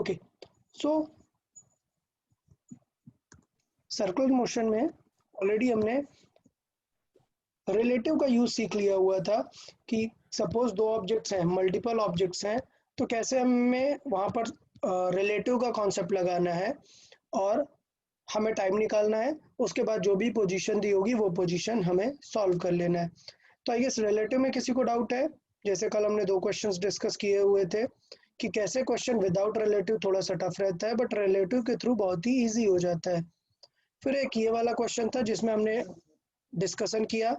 Okay, सो circular motion में already हमने relative का यूज सीख लिया हुआ था कि सपोज दो ऑब्जेक्ट्स हैं, मल्टीपल ऑब्जेक्ट्स हैं, तो कैसे हमें वहाँ पर रिलेटिव का कॉन्सेप्ट लगाना है और हमें टाइम निकालना है, उसके बाद जो भी पोजीशन दी होगी वो पोजीशन हमें सॉल्व कर लेना है। तो आई गेस रिलेटिव में किसी को डाउट है? जैसे कल हमने 2 क्वेश्चंस डिस्कस किए हुए थे कि कैसे क्वेश्चन विदाउट रिलेटिव थोड़ा सा टफ रहता है, बट रिलेटिव के थ्रू बहुत ही ईजी हो जाता है। फिर एक ये वाला क्वेश्चन था जिसमें हमने डिस्कशन किया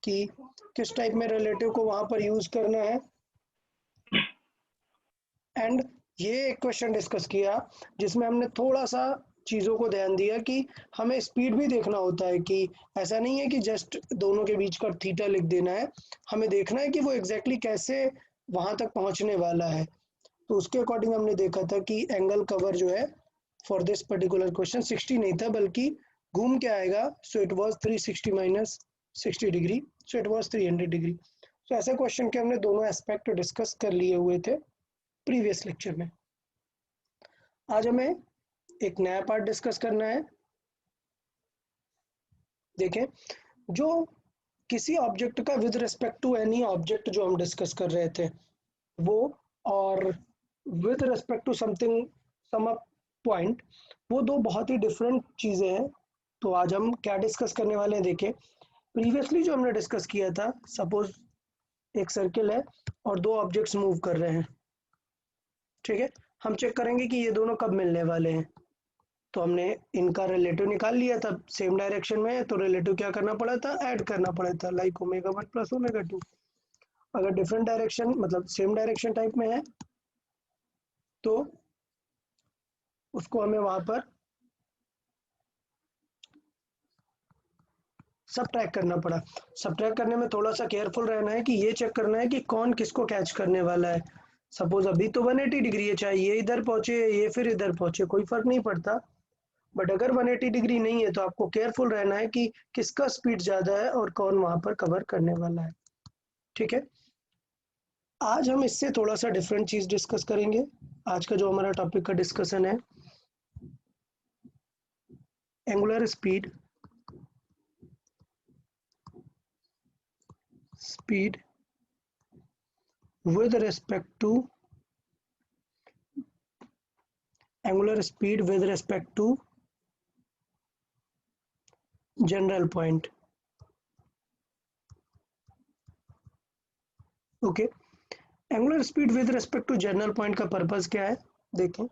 कि किस टाइप में रिलेटिव को वहां पर यूज करना है, एंड ये एक क्वेश्चन डिस्कस किया जिसमें हमने थोड़ा सा चीज़ों को ध्यान दिया कि हमें स्पीड भी देखना होता है, कि ऐसा नहीं है कि जस्ट दोनों के बीच का थीटा लिख देना है, हमें देखना है कि वो एग्जैक्टली कैसे वहां तक पहुंचने वाला है। तो उसके अकॉर्डिंग हमने देखा था कि एंगल कवर जो है फॉर दिस पर्टिकुलर क्वेश्चन 60 नहीं था, बल्कि घूम के आएगा, so it was 360 minus 60 degree, so it was 300 degree. तो ऐसे क्वेश्चन के हमने दोनों एस्पेक्ट डिस्कस कर लिए हुए थे प्रीवियस लेक्चर में। आज हमें एक नया पार्ट डिस्कस करना है। देखें, जो किसी ऑब्जेक्ट का with respect to any object जो हम डिस्कस कर रहे थे वो, और with respect to something some a point, वो दो बहुत ही डिफरेंट चीज़ें हैं। तो आज हम क्या डिस्कस करने वाले हैं, देखें प्रीवियसली जो हमने डिस्कस किया था, सपोज एक सर्किल है और दो ऑब्जेक्ट्स मूव कर रहे हैं, ठीक है, हम चेक करेंगे कि ये दोनों कब मिलने वाले हैं। तो हमने इनका रिलेटिव निकाल लिया था, सेम डायरेक्शन में है तो रिलेटिव क्या करना पड़ा था, ऐड करना पड़ा था, लाइक ओमेगा 1 प्लस ओमेगा 2। अगर डिफरेंट डायरेक्शन मतलब सेम डायरेक्शन टाइप में है तो उसको हमें वहां पर सबट्रैक्ट करना पड़ा। सबट्रैक्ट करने में थोड़ा सा केयरफुल रहना है कि ये चेक करना है कि कौन किसको कैच करने वाला है। सपोज अभी तो 180 डिग्री है, चाहे ये इधर पहुंचे ये फिर इधर पहुंचे, कोई फर्क नहीं पड़ता, बट अगर 180 डिग्री नहीं है तो आपको केयरफुल रहना है कि किसका स्पीड ज़्यादा है और कौन वहां पर कवर करने वाला है। ठीक है, आज हम इससे थोड़ा सा डिफरेंट चीज़ डिस्कस करेंगे। आज का जो हमारा टॉपिक का डिस्कशन है, angular speed with respect to angular speed with respect to general point। Okay, angular speed with respect to general point का पर्पस क्या है, देखें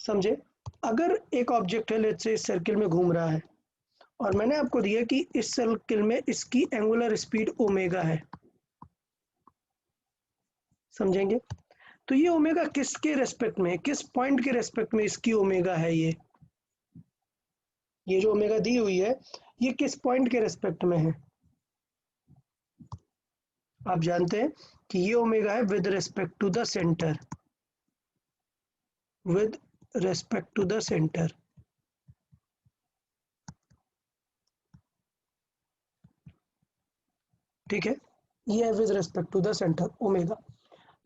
समझे। अगर एक ऑब्जेक्ट है, लेट्स से इस सर्किल में घूम रहा है और मैंने आपको दिया कि इस सर्किल में इसकी एंगुलर स्पीड ओमेगा है, समझेंगे। तो ये ओमेगा किसके रेस्पेक्ट में, किस पॉइंट के रेस्पेक्ट में इसकी ओमेगा है, ये जो ओमेगा दी हुई है ये किस पॉइंट के रेस्पेक्ट में है। आप जानते हैं कि ये ओमेगा है with respect to the centre, with respect to the centre. ठीक है, ये है with respect to the centre omega.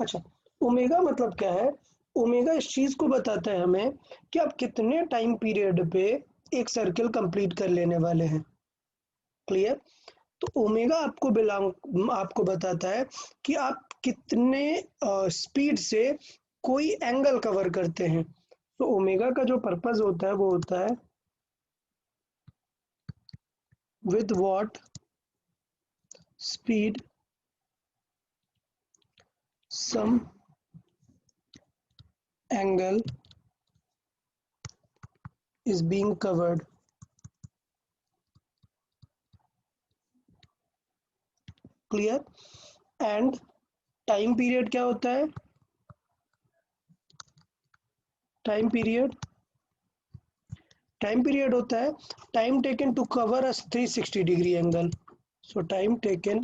अच्छा, ओमेगा मतलब क्या है, ओमेगा इस चीज को बताता है हमें कि आप कितने टाइम पीरियड पे एक सर्किल कंप्लीट कर लेने वाले हैं। क्लियर। तो ओमेगा आपको बताता है कि आप कितने स्पीड से कोई एंगल कवर करते हैं। तो ओमेगा का जो पर्पस होता है वो होता है with what speed some angle is being covered। Clear. And time period क्या होता है, टाइम पीरियड होता है time taken to cover a 360 degree angle. So time taken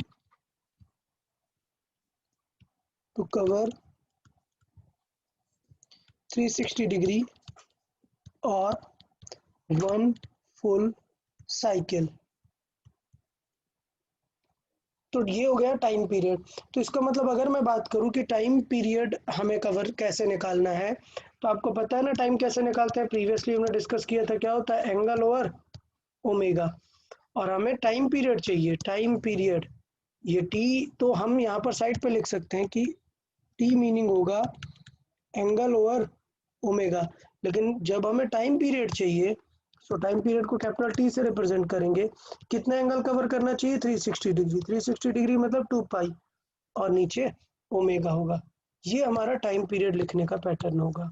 to cover 360 degree और 1 फुल साइकिल। तो ये हो गया टाइम पीरियड। तो इसका मतलब अगर मैं बात करूं कि टाइम पीरियड हमें कवर कैसे निकालना है, तो आपको पता है ना टाइम कैसे निकालते हैं, प्रीवियसली हमने डिस्कस किया था, क्या होता है एंगल ओवर ओमेगा। और हमें टाइम पीरियड चाहिए, टाइम पीरियड, ये टी तो हम यहाँ पर साइड पे लिख सकते हैं कि टी मीनिंग होगा एंगल ओवर ओमेगा। लेकिन जब हमें टाइम पीरियड चाहिए, सो टाइम पीरियड को कैपिटल टी से रिप्रेजेंट करेंगे। कितना एंगल कवर करना चाहिए, 360 डिग्री, 360 डिग्री मतलब 2 पाई, और नीचे ओमेगा होगा। ये हमारा टाइम पीरियड लिखने का पैटर्न होगा।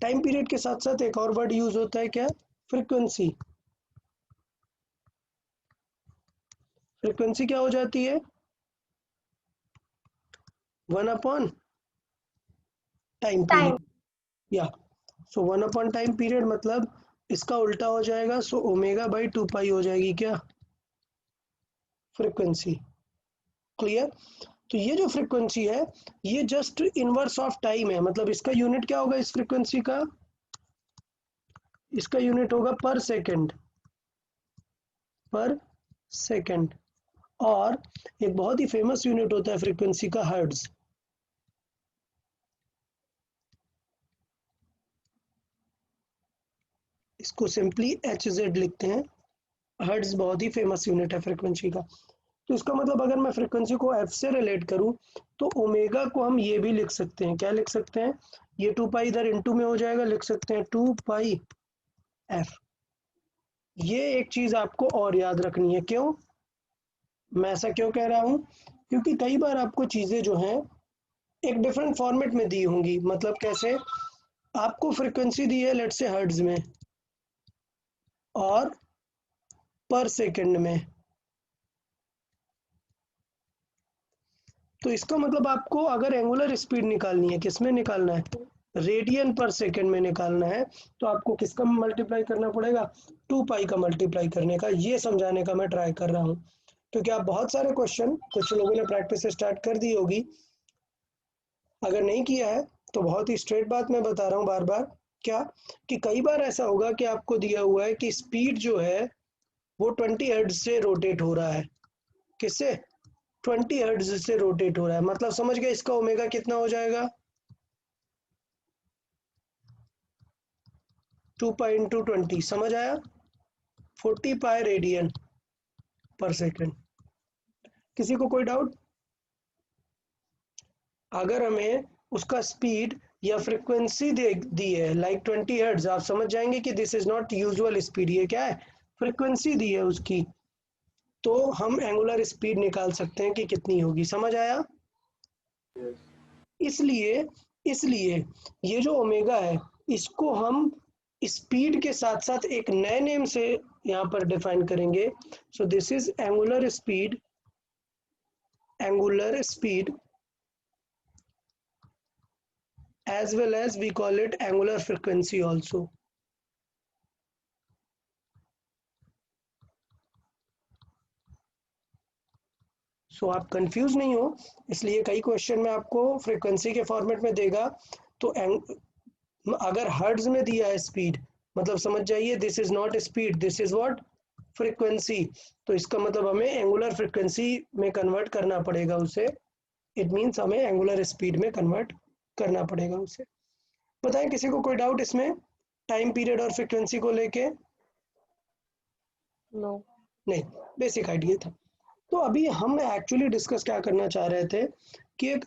टाइम पीरियड के साथ साथ एक और वर्ड यूज होता है, क्या, फ्रीक्वेंसी। फ्रीक्वेंसी क्या हो जाती है, 1/टाइम टाइम। पीरियड, या सो 1/टाइम पीरियड मतलब इसका उल्टा हो जाएगा, सो ओमेगा बाई 2 पाई हो जाएगी क्या, फ्रीक्वेंसी। क्लियर। तो ये जो फ्रीक्वेंसी है, ये जस्ट इनवर्स ऑफ टाइम है, मतलब इसका यूनिट क्या होगा इस फ्रीक्वेंसी का, इसका यूनिट होगा पर सेकंड, पर सेकंड। और एक बहुत ही फेमस यूनिट होता है फ्रीक्वेंसी का, हर्ट्ज। इसको सिंपली HZ लिखते हैं। हर्ट्ज बहुत ही फेमस यूनिट है फ्रीक्वेंसी का। तो इसका मतलब अगर मैं फ्रीक्वेंसी को f से रिलेट करूं, तो ओमेगा को हम ये भी लिख सकते हैं, क्या लिख सकते हैं, ये 2 पाई इधर इनटू में हो जाएगा, लिख सकते हैं 2 पाई f। ये एक चीज आपको और याद रखनी है, क्यों, मैं ऐसा क्यों कह रहा हूं, क्योंकि कई बार आपको चीजें जो हैं एक डिफरेंट फॉर्मेट में दी होंगी। मतलब कैसे, आपको फ्रीक्वेंसी दी है लेट्स से हर्ट्ज में और पर सेकंड में, तो इसका मतलब आपको अगर एंगुलर स्पीड निकालनी है, किस में निकालना है, रेडियन पर सेकंड में निकालना है, तो आपको किसका मल्टीप्लाई करना पड़ेगा, 2 पाई का मल्टीप्लाई करने का। ये समझाने का मैं ट्राई कर रहा हूँ, क्योंकि आप बहुत सारे क्वेश्चन कुछ लोगों ने प्रैक्टिस स्टार्ट कर दी होगी, अगर नहीं किया है तो बहुत ही स्ट्रेट बात मैं बता रहा हूँ बार बार, क्या, कि कई बार ऐसा होगा कि आपको दिया हुआ है कि स्पीड जो है वो 20 हर्ट्ज से रोटेट हो रहा है, किससे, 20 हर्ट्ज से रोटेट हो रहा है, मतलब समझ गए इसका ओमेगा कितना हो जाएगा, 2 पाई इंटू 20, समझ आया, 40 पाई रेडियन पर सेकेंड। किसी को कोई डाउट, अगर हमें उसका स्पीड या फ्रीक्वेंसी दे दी है लाइक 20 हर्ट्ज, आप समझ जाएंगे कि this is not usual speed, ये क्या है, फ्रीक्वेंसी दी है उसकी, तो हम एंगुलर स्पीड निकाल सकते हैं कि कितनी होगी, समझ आया। इसलिए इसलिए ये जो ओमेगा है, इसको हम स्पीड के साथ साथ एक नए नेम से यहाँ पर डिफाइन करेंगे। So this is angular speed, angular speed as well as we call it angular frequency also. सो आप कंफ्यूज नहीं हो, इसलिए कई क्वेश्चन में आपको फ्रीक्वेंसी के फॉर्मेट में देगा, तो अगर हर्ट्ज में दिया है स्पीड, मतलब समझ जाइए this is not speed, this is what, frequency. तो इसका मतलब हमें एंगुलर फ्रीक्वेंसी में कन्वर्ट करना पड़ेगा उसे, इट मीन्स हमें एंगुलर स्पीड में कन्वर्ट करना पड़ेगा उसे। बताएं किसी को कोई डाउट इसमें, टाइम पीरियड और फ्रीक्वेंसी को लेके, नो। नहीं, बेसिक आइडिया था। तो अभी हम एक्चुअली डिस्कस क्या करना चाह रहे थे, कि एक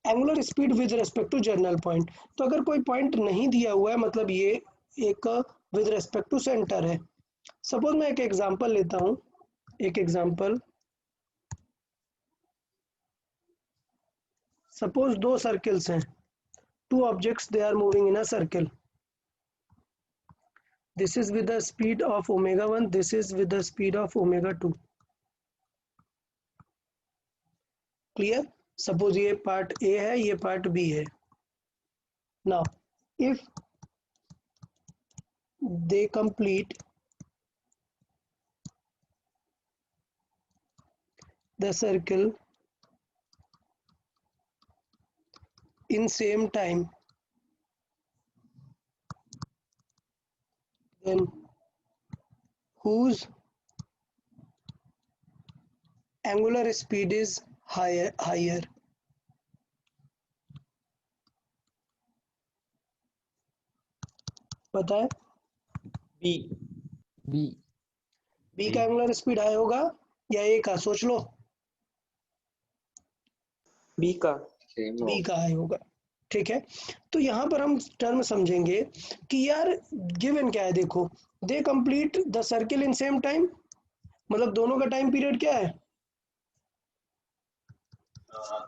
angular speed with respect to general point. तो अगर कोई पॉइंट नहीं दिया हुआ है, मतलब ये एक विद रिस्पेक्ट टू सेंटर है। सपोज मैं एक एग्जांपल लेता हूँ, एक एग्जांपल, सपोज दो सर्कल्स हैं, two objects they are moving in a circle, this is with the speed of omega 1, this is with the speed of omega 2। Clear. Suppose ये part A है, ये पार्ट बी है। Now if they complete the circle in same time, then whose angular speed is higher? पता है? B. B. B का angular speed high होगा या ए का? सोच लो। बी का। बी का हाई होगा। ठीक है, तो यहाँ पर हम टर्म समझेंगे कि यार गिवन क्या है। देखो, दे complete the circle in same time, मतलब दोनों का टाइम पीरियड क्या है?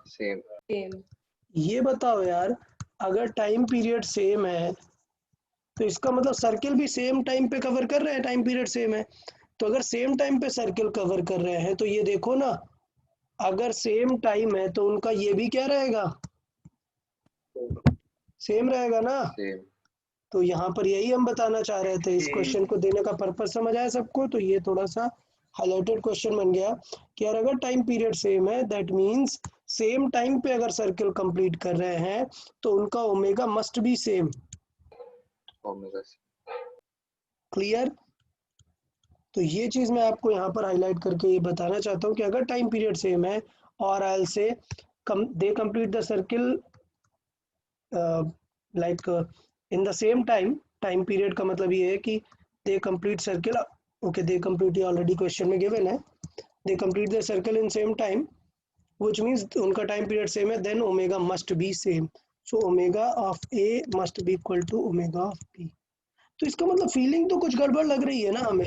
सेम। ये बताओ यार, अगर टाइम पीरियड सेम है तो इसका मतलब सर्किल भी सेम टाइम पे कवर कर रहे हैं, टाइम पीरियड सेम है। तो अगर सेम टाइम पे सर्किल कवर कर रहे हैं तो ये देखो ना, अगर सेम टाइम है तो उनका ये भी क्या रहेगा? सेम रहेगा ना। सेम। तो यहाँ पर यही हम बताना चाह रहे थे। इस क्वेश्चन को देने का पर्पस समझ आया सबको? तो ये थोड़ा सा हाईलाइटेड क्वेश्चन बन गया कि यार अगर टाइम पीरियड सेम है दैट मीन्स सेम टाइम पे अगर सर्किल कंप्लीट कर रहे हैं तो उनका omega must be same. Omega. Clear? तो ये चीज मैं आपको यहाँ पर हाईलाइट करके ये बताना चाहता हूँ कि अगर टाइम पीरियड सेम है और I say they complete the circle like in the same time, time period का मतलब ये है कि they complete circle, okay they complete ये ऑलरेडी क्वेश्चन में गिवन है, they complete the circle in same time which means उनका time period same है, then omega must be same. So omega of A must be equal to omega of B. तो इसका मतलब feeling तो कुछ गड़बड़ लग रही है ना हमें।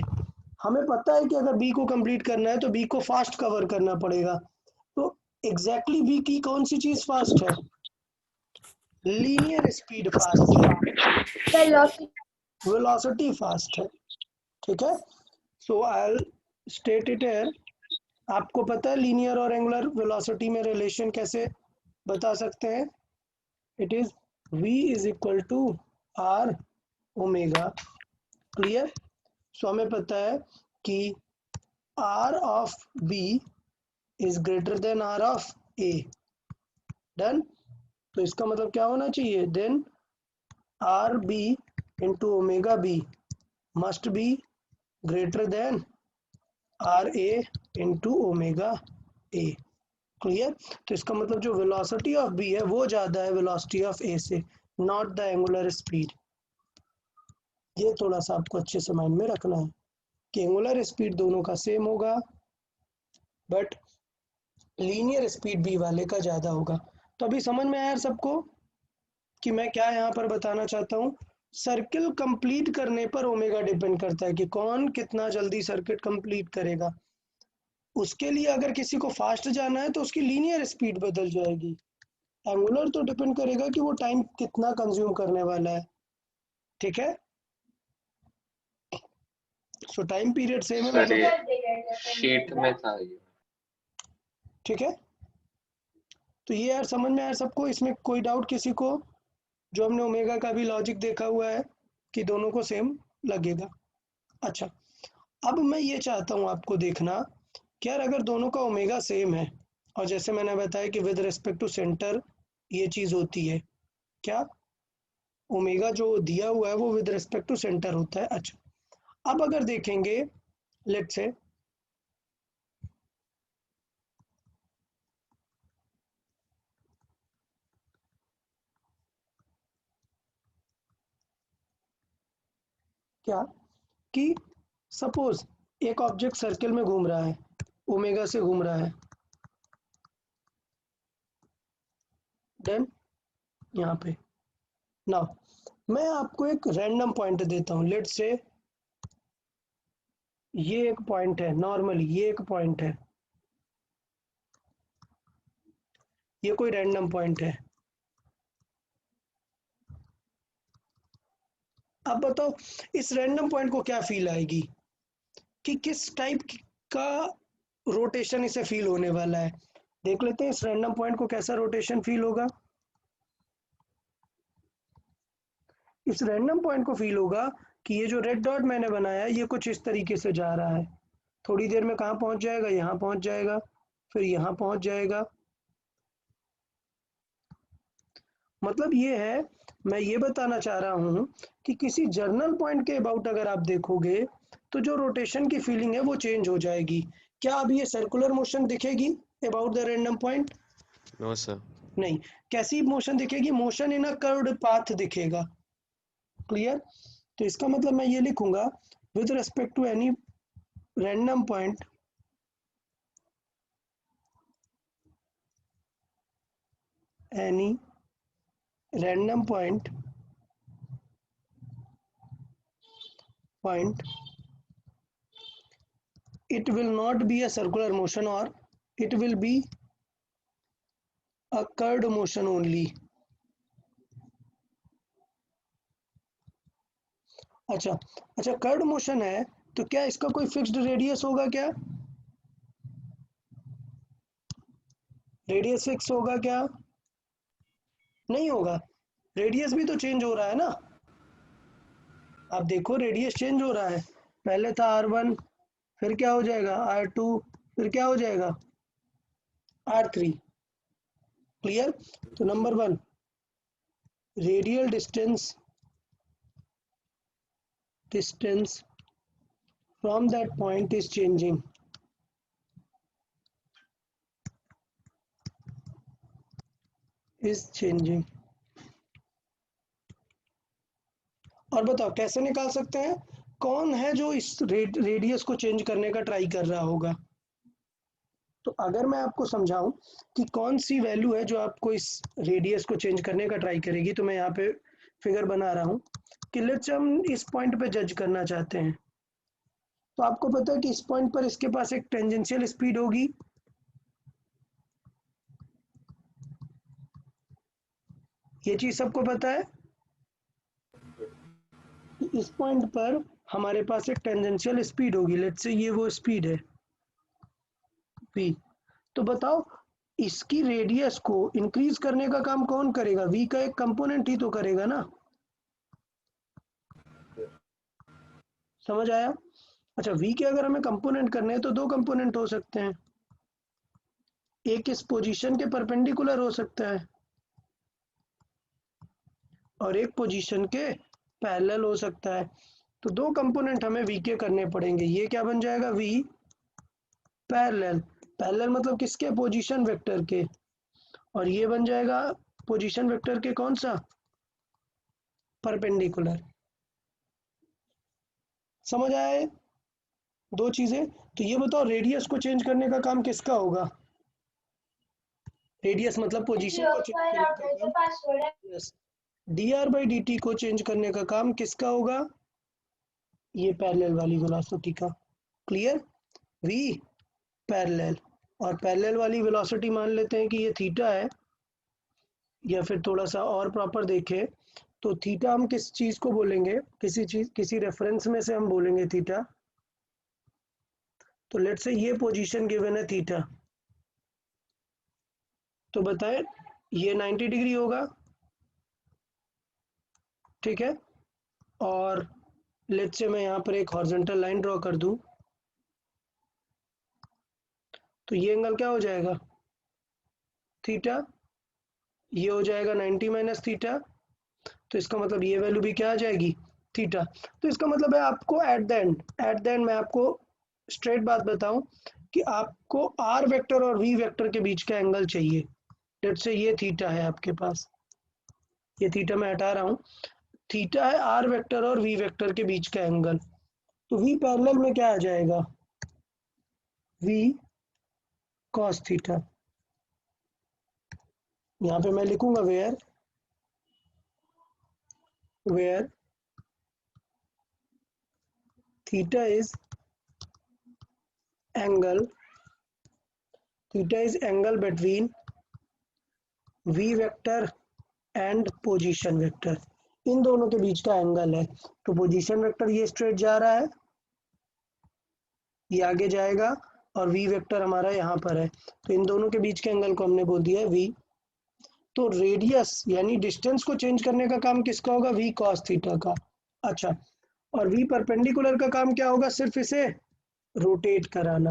हमें पता है कि अगर बी को कंप्लीट करना है तो बी को फास्ट कवर करना पड़ेगा। तो एग्जैक्टली बी की कौन सी चीज फास्ट है? लीनियर स्पीड फास्ट है, वेलोसिटी फास्ट है। ठीक है, सो आई स्टेट इट हियर। आपको पता है लीनियर और एंगुलर वेलोसिटी में रिलेशन कैसे बता सकते हैं? It is v is equal to r omega. Clear? So हमें पता है कि r of b is greater than r of a। Done? तो इसका मतलब क्या होना चाहिए? Then r b into omega b must be greater than r a into omega a. Clear? तो इसका मतलब जो वेलोसिटी ऑफ बी है वो ज़्यादा है वेलोसिटी ऑफ ए से, नॉट द एंगुलर स्पीड। ये थोड़ा सा आपको अच्छे से माइंड में रखना है कि एंगुलर स्पीड दोनों का सेम होगा बट लीनियर स्पीड बी वाले का ज़्यादा होगा। तो अभी समझ में आया सबको कि मैं क्या यहाँ पर बताना चाहता हूँ? सर्किल कंप्लीट करने पर ओमेगा डिपेंड करता है कि कौन कितना जल्दी सर्किट कंप्लीट करेगा। उसके लिए अगर किसी को फास्ट जाना है तो उसकी लीनियर स्पीड बदल जाएगी। एंगुलर तो डिपेंड करेगा कि वो टाइम कितना कंज्यूम करने वाला है। ठीक है, सो टाइम पीरियड सेम है सर ये मतलब। शीट में था ये। ठीक है, तो ये यार समझ में आया सबको? इसमें कोई डाउट किसी को? जो हमने ओमेगा का भी लॉजिक देखा हुआ है कि दोनों को सेम लगेगा। अच्छा, अब मैं ये चाहता हूँ आपको देखना कि यार अगर दोनों का ओमेगा सेम है और जैसे मैंने बताया कि विद रिस्पेक्ट टू सेंटर ये चीज़ होती है, क्या ओमेगा जो दिया हुआ है वो विद रिस्पेक्ट टू सेंटर होता है। अच्छा, अब अगर देखेंगे लेट्स से क्या कि सपोज एक ऑब्जेक्ट सर्किल में घूम रहा है, ओमेगा से घूम रहा है। देन यहाँ पे नाउ मैं आपको एक रैंडम पॉइंट देता हूँ। लेट्स से ये एक पॉइंट है, नॉर्मली ये एक पॉइंट है, ये कोई रैंडम पॉइंट है। अब बताओ इस रैंडम पॉइंट को क्या फील आएगी कि किस टाइप का रोटेशन इसे फील होने वाला है। देख लेते हैं इस रैंडम पॉइंट को कैसा रोटेशन फील होगा। इस रैंडम पॉइंट को फील होगा कि ये जो रेड डॉट मैंने बनाया ये कुछ इस तरीके से जा रहा है। थोड़ी देर में कहाँ पहुंच जाएगा? यहाँ पहुंच जाएगा, फिर यहाँ पहुंच जाएगा। मतलब ये है, मैं ये बताना चाह रहा हूँ कि किसी जर्नल पॉइंट के अबाउट अगर आप देखोगे तो जो रोटेशन की फीलिंग है वो चेंज हो जाएगी क्या अभी ये सर्कुलर मोशन दिखेगी about the random point? No sir. नहीं। कैसी मोशन दिखेगी? Motion in a curved path दिखेगा। क्लियर? तो इसका मतलब मैं ये लिखूंगा with respect to any random point any random point it will not be a circular motion or it will be a curved motion only. अच्छा अच्छा, कर्व्ड मोशन है तो क्या इसका कोई फिक्स्ड रेडियस होगा? क्या रेडियस फिक्स होगा? क्या नहीं होगा। रेडियस भी तो चेंज हो रहा है ना। आप देखो रेडियस चेंज हो रहा है। पहले था r1, फिर क्या हो जाएगा r2, फिर क्या हो जाएगा r3। क्लियर? तो number 1, radial distance from that point is changing. और बताओ कैसे निकाल सकते हैं? कौन है जो इस रेडियस को चेंज करने का ट्राई कर रहा होगा? तो अगर मैं आपको समझाऊं कि कौन सी वैल्यू है जो आपको इस रेडियस को चेंज करने का ट्राई करेगी, तो मैं यहाँ पे फिगर बना रहा हूँ कि लेट्स हम इस पॉइंट पे जज करना चाहते हैं। तो आपको पता है कि इस पॉइंट पर इसके पास एक टेंजेंशियल स्पीड होगी। ये चीज सबको पता है। इस पॉइंट पर हमारे पास एक टेंजेंशियल स्पीड होगी। लेट्स से ये वो स्पीड है v। तो बताओ इसकी रेडियस को इंक्रीज करने का काम कौन करेगा? v का एक कंपोनेंट ही तो करेगा ना। समझ आया? अच्छा, v के अगर हमें कंपोनेंट करने हैं तो दो कंपोनेंट हो सकते हैं। एक इस पोजीशन के परपेंडिकुलर हो सकता है और एक पोजीशन के पैरेलल हो सकता है। तो दो कंपोनेंट हमें v के करने पड़ेंगे। ये क्या बन जाएगा? v parallel. पैरेलल मतलब किसके? पोजीशन वेक्टर के। और ये बन जाएगा पोजीशन वेक्टर के कौन सा? परपेंडिकुलर। समझ आए दो चीजें? तो ये बताओ रेडियस को चेंज करने का काम किसका होगा? रेडियस मतलब पोजीशन को चेंज करने का काम। यस, dr/dt को चेंज करने का काम किसका होगा? ये पैरेलल वाली वेलोसिटी का। क्लियर? v पैरेलल, और पैरेलल वाली वेलोसिटी मान लेते हैं कि ये थीटा है, या फिर थोड़ा सा और प्रॉपर देखें तो थीटा हम किस चीज को बोलेंगे? किसी रेफरेंस में से हम बोलेंगे थीटा। तो लेट्स से ये पोजीशन गिवन है थीटा, तो बताएं ये 90 डिग्री होगा। ठीक है? और लेट्स से मैं यहाँ पर एक हॉरिजॉन्टल लाइन ड्रॉ कर दूं, तो ये एंगल क्या हो जाएगा? थीटा। ये हो जाएगा 90 माइनस थीटा। तो इसका मतलब ये वैल्यू भी क्या आ जाएगी? थीटा। तो इसका मतलब है आपको एट द एंड मैं आपको स्ट्रेट बात बताऊं कि आपको आर वेक्टर और वी वेक्टर के बीच का एंगल चाहिए। लेट्स से ये थीटा है आपके पास, ये थीटा मैं हटा रहा हूँ। थीटा है आर वेक्टर और वी वेक्टर के बीच का एंगल। तो वी पैरेलल में क्या आ जाएगा? V cos theta. यहाँ पे मैं लिखूंगा where theta is angle between v vector and position vector. इन दोनों के बीच का एंगल है। तो पोजीशन वेक्टर ये स्ट्रेट जा रहा है, ये आगे जाएगा, और v वेक्टर हमारा यहाँ पर है। तो इन दोनों के बीच के एंगल को हमने बोल दिया है v। तो रेडियस यानी डिस्टेंस को चेंज करने का काम किसका होगा? v cos थीटा का। अच्छा, और v परपेंडिकुलर का काम क्या होगा? सिर्फ इसे रोटेट कराना।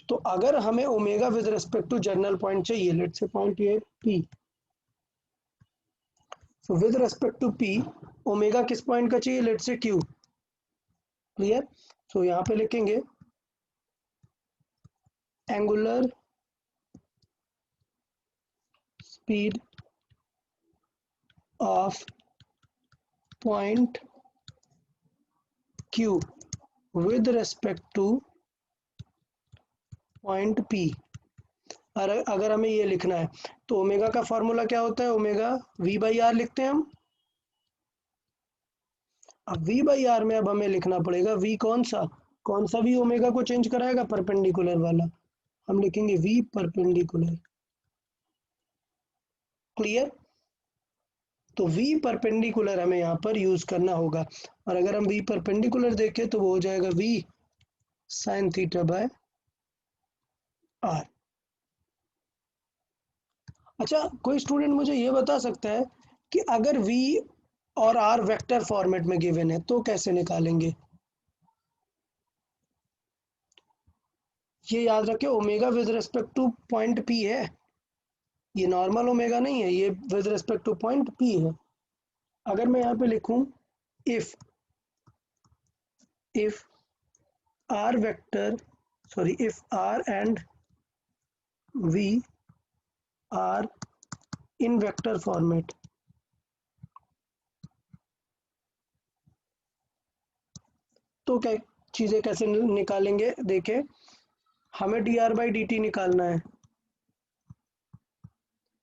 तो अगर हमें omega with respect to general point चाहिए, लेट्स से पॉइंट ये P, so with respect to P omega किस पॉइंट का चाहिए? लेट्स से Q। क्लियर? सो यहाँ पे लिखेंगे angular speed of point Q with respect to point P। अगर हमें ये लिखना है तो ओमेगा का फॉर्मूला क्या होता है, ओमेगा V/R लिखते हैं हम। अब V/R में अब हमें लिखना पड़ेगा V कौन सा V ओमेगा को चेंज कराएगा, परपेंडिकुलर वाला। हम लिखेंगे V परपेंडिकुलर। क्लियर? तो V परपेंडिकुलर हमें यहाँ पर यूज करना होगा, और अगर हम V परपेंडिकुलर देखें तो वो हो जाएगा V sin θ/r। अच्छा, कोई स्टूडेंट मुझे ये बता सकता है कि अगर V और R वेक्टर फॉर्मेट में गिवन है तो कैसे निकालेंगे? ये याद रखें, omega with respect two point P है, ये नॉर्मल ओमेगा नहीं है, ये with respect two point P है। अगर मैं यहाँ पे लिखूं if R vector if R and V are in vector format, तो क्या चीजें कैसे निकालेंगे? देखें, हमें dr/dt निकालना है,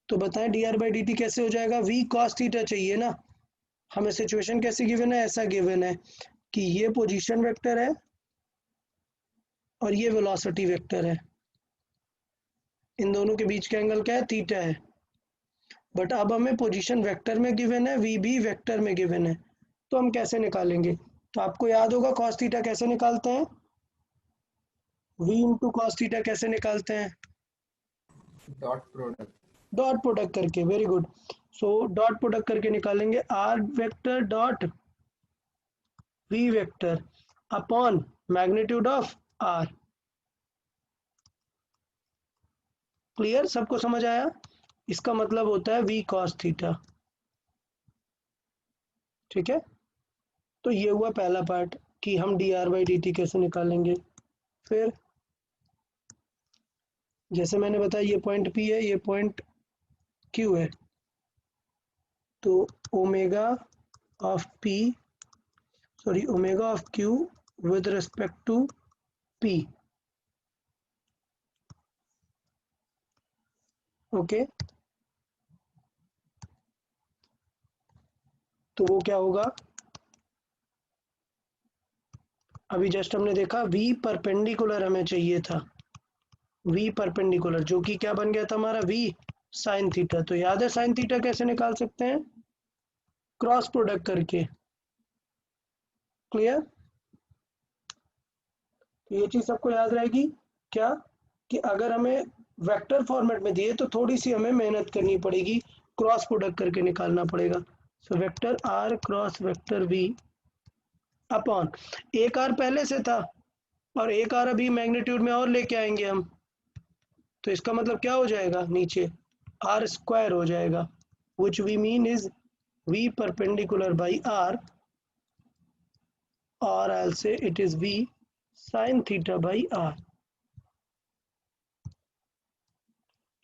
तो बताएं dr/dt कैसे हो जाएगा? v cos थीटा चाहिए ना। हमें सिचुएशन कैसे गिवन है? ऐसा गिवन है कि ये पोजीशन वेक्टर है और ये वेलोसिटी वेक्टर है, इन दोनों के बीच का एंगल क्या है? थीटा है। बट अब हमें पोजीशन वेक्टर में गिवन है, v भी वेक्टर में गिवन है, तो हम कैसे निकालेंगे? तो आपको याद होगा cos थीटा कैसे निकालते हैं, v इंटू cos थीटा कैसे निकालते हैं? डॉट प्रोडक्ट करके। Very good. So dot product करके निकालेंगे r vector dot v vector upon magnitude of r। Clear? सबको समझ आया? इसका मतलब होता है v cos थीटा। ठीक है, तो ये हुआ पहला पार्ट कि हम dr/dt कैसे निकालेंगे। फिर जैसे मैंने बताया, ये पॉइंट P है, ये पॉइंट Q है, तो omega of Q with respect to P। Okay, तो वो क्या होगा? अभी जस्ट हमने देखा V परपेंडिकुलर हमें चाहिए था, V परपेंडिकुलर, जो कि क्या बन गया था हमारा? V sign theta. तो याद है साइन थीटा कैसे निकाल सकते हैं? क्रॉस प्रोडक्ट करके। क्लियर? तो ये चीज सबको याद रहेगी क्या, कि अगर हमें वेक्टर फॉर्मेट में दिए तो थोड़ी सी हमें मेहनत करनी पड़ेगी, क्रॉस प्रोडक्ट करके निकालना पड़ेगा। So vector R cross vector V upon एक R पहले से था और एक R अभी मैग्नीट्यूड में और लेके आएंगे हम, तो इसका मतलब क्या हो जाएगा? नीचे R स्क्वायर हो जाएगा, which we mean is V perpendicular by R, or I'll say it is V sin theta by R।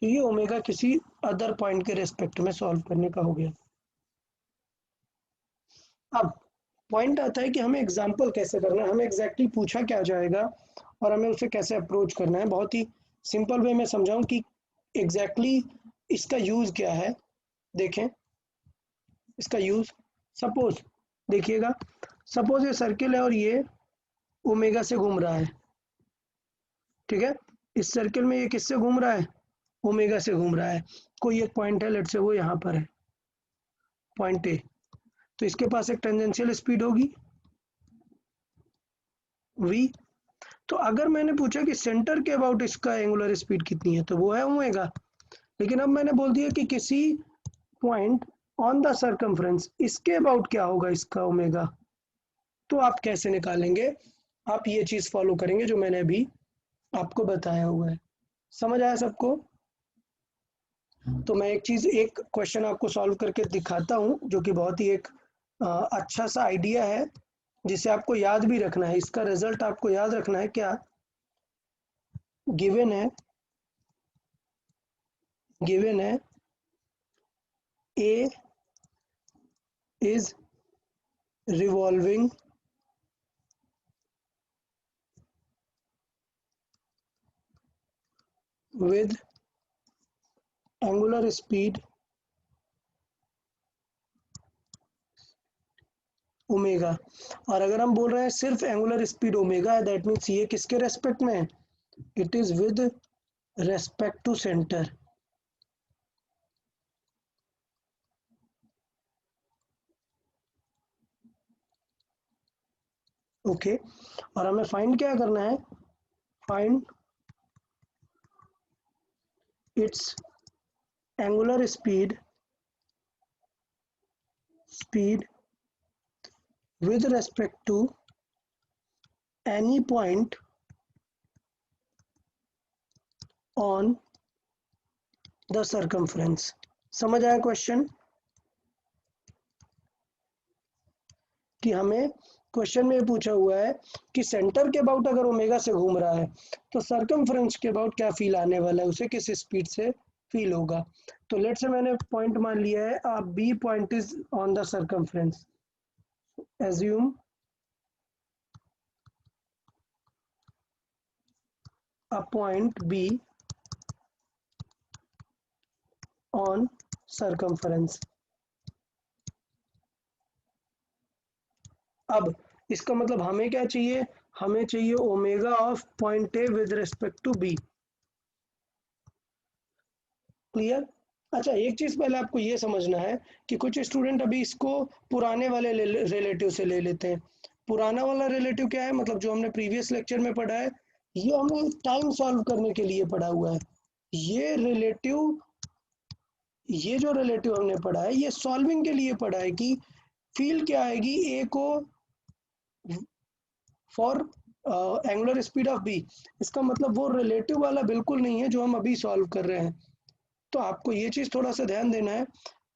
तो ये ओमेगा किसी अदर पॉइंट के रेस्पेक्ट में सॉल्व करने का हो गया। अब पॉइंट आता है कि हमें एग्जाम्पल कैसे करना है, हमें एग्जैक्टली पूछा क्या जाएगा और हमें उसे कैसे अप्रोच करना है। बहुत ही सिंपल वे में समझाऊं कि एग्जैक्टली इसका यूज क्या है। देखें इसका यूज, सपोज देखिएगा, सपोज ये सर्किल है और ये ओमेगा से घूम रहा है। ठीक है, इस सर्किल में ये किससे घूम रहा है? ओमेगा से घूम रहा है। कोई एक पॉइंट है, लेट से वो यहाँ पर है, पॉइंट ए, तो इसके पास एक टेंजेंशियल स्पीड होगी v। तो अगर मैंने पूछा कि सेंटर के अबाउट इसका एंगुलर स्पीड कितनी है, तो वो है ओमेगा। लेकिन अब मैंने बोल दिया कि किसी पॉइंट ऑन द सर्कमफ्रेंस इसके अबाउट क्या होगा इसका ओमेगा, तो आप कैसे निकालेंगे? आप ये चीज फॉलो करेंगे जो मैंने अभी आपको बताया हुआ है। समझ आया सबको? तो मैं एक क्वेश्चन आपको सॉल्व करके दिखाता हूँ, जो कि बहुत ही एक अच्छा सा आइडिया है, जिसे आपको याद भी रखना है। इसका रिजल्ट आपको याद रखना है क्या, गिवन है A is revolving with angular speed omega. और अगर हम बोल रहे हैं सिर्फ एंगुलर स्पीड ओमेगा है, दैट मीन्स ये किसके रेस्पेक्ट में है? It is with respect to centre. Okay, और हमें फाइंड क्या करना है? Find its angular speed with respect to any point on the circumference। समझ आया क्वेश्चन? कि हमें क्वेश्चन में पूछा हुआ है कि सेंटर के अबाउट अगर ओमेगा से घूम रहा है तो सर्कमफ्रेंस के अबाउट क्या फील आने वाला है, उसे किस स्पीड से फील होगा। तो लेट से मैंने पॉइंट मान लिया है B point is on the circumference. Assume a point B on circumference। अब इसका मतलब हमें क्या चाहिए? हमें चाहिए omega of point A with respect to B. Clear? अच्छा, एक चीज पहले आपको ये समझना है कि कुछ स्टूडेंट अभी इसको पुराने वाले रिलेटिव से ले लेते हैं। पुराना वाला रिलेटिव क्या है? मतलब जो हमने प्रीवियस लेक्चर में पढ़ा है, ये हमने टाइम सॉल्व करने के लिए पढ़ा हुआ है। ये जो रिलेटिव हमने पढ़ा है ये सॉल्विंग के लिए पढ़ा है कि फील क्या आएगी ए को for angular speed of B. इसका मतलब वो रिलेटिव वाला बिल्कुल नहीं है जो हम अभी सॉल्व कर रहे हैं। तो आपको ये चीज थोड़ा सा ध्यान देना है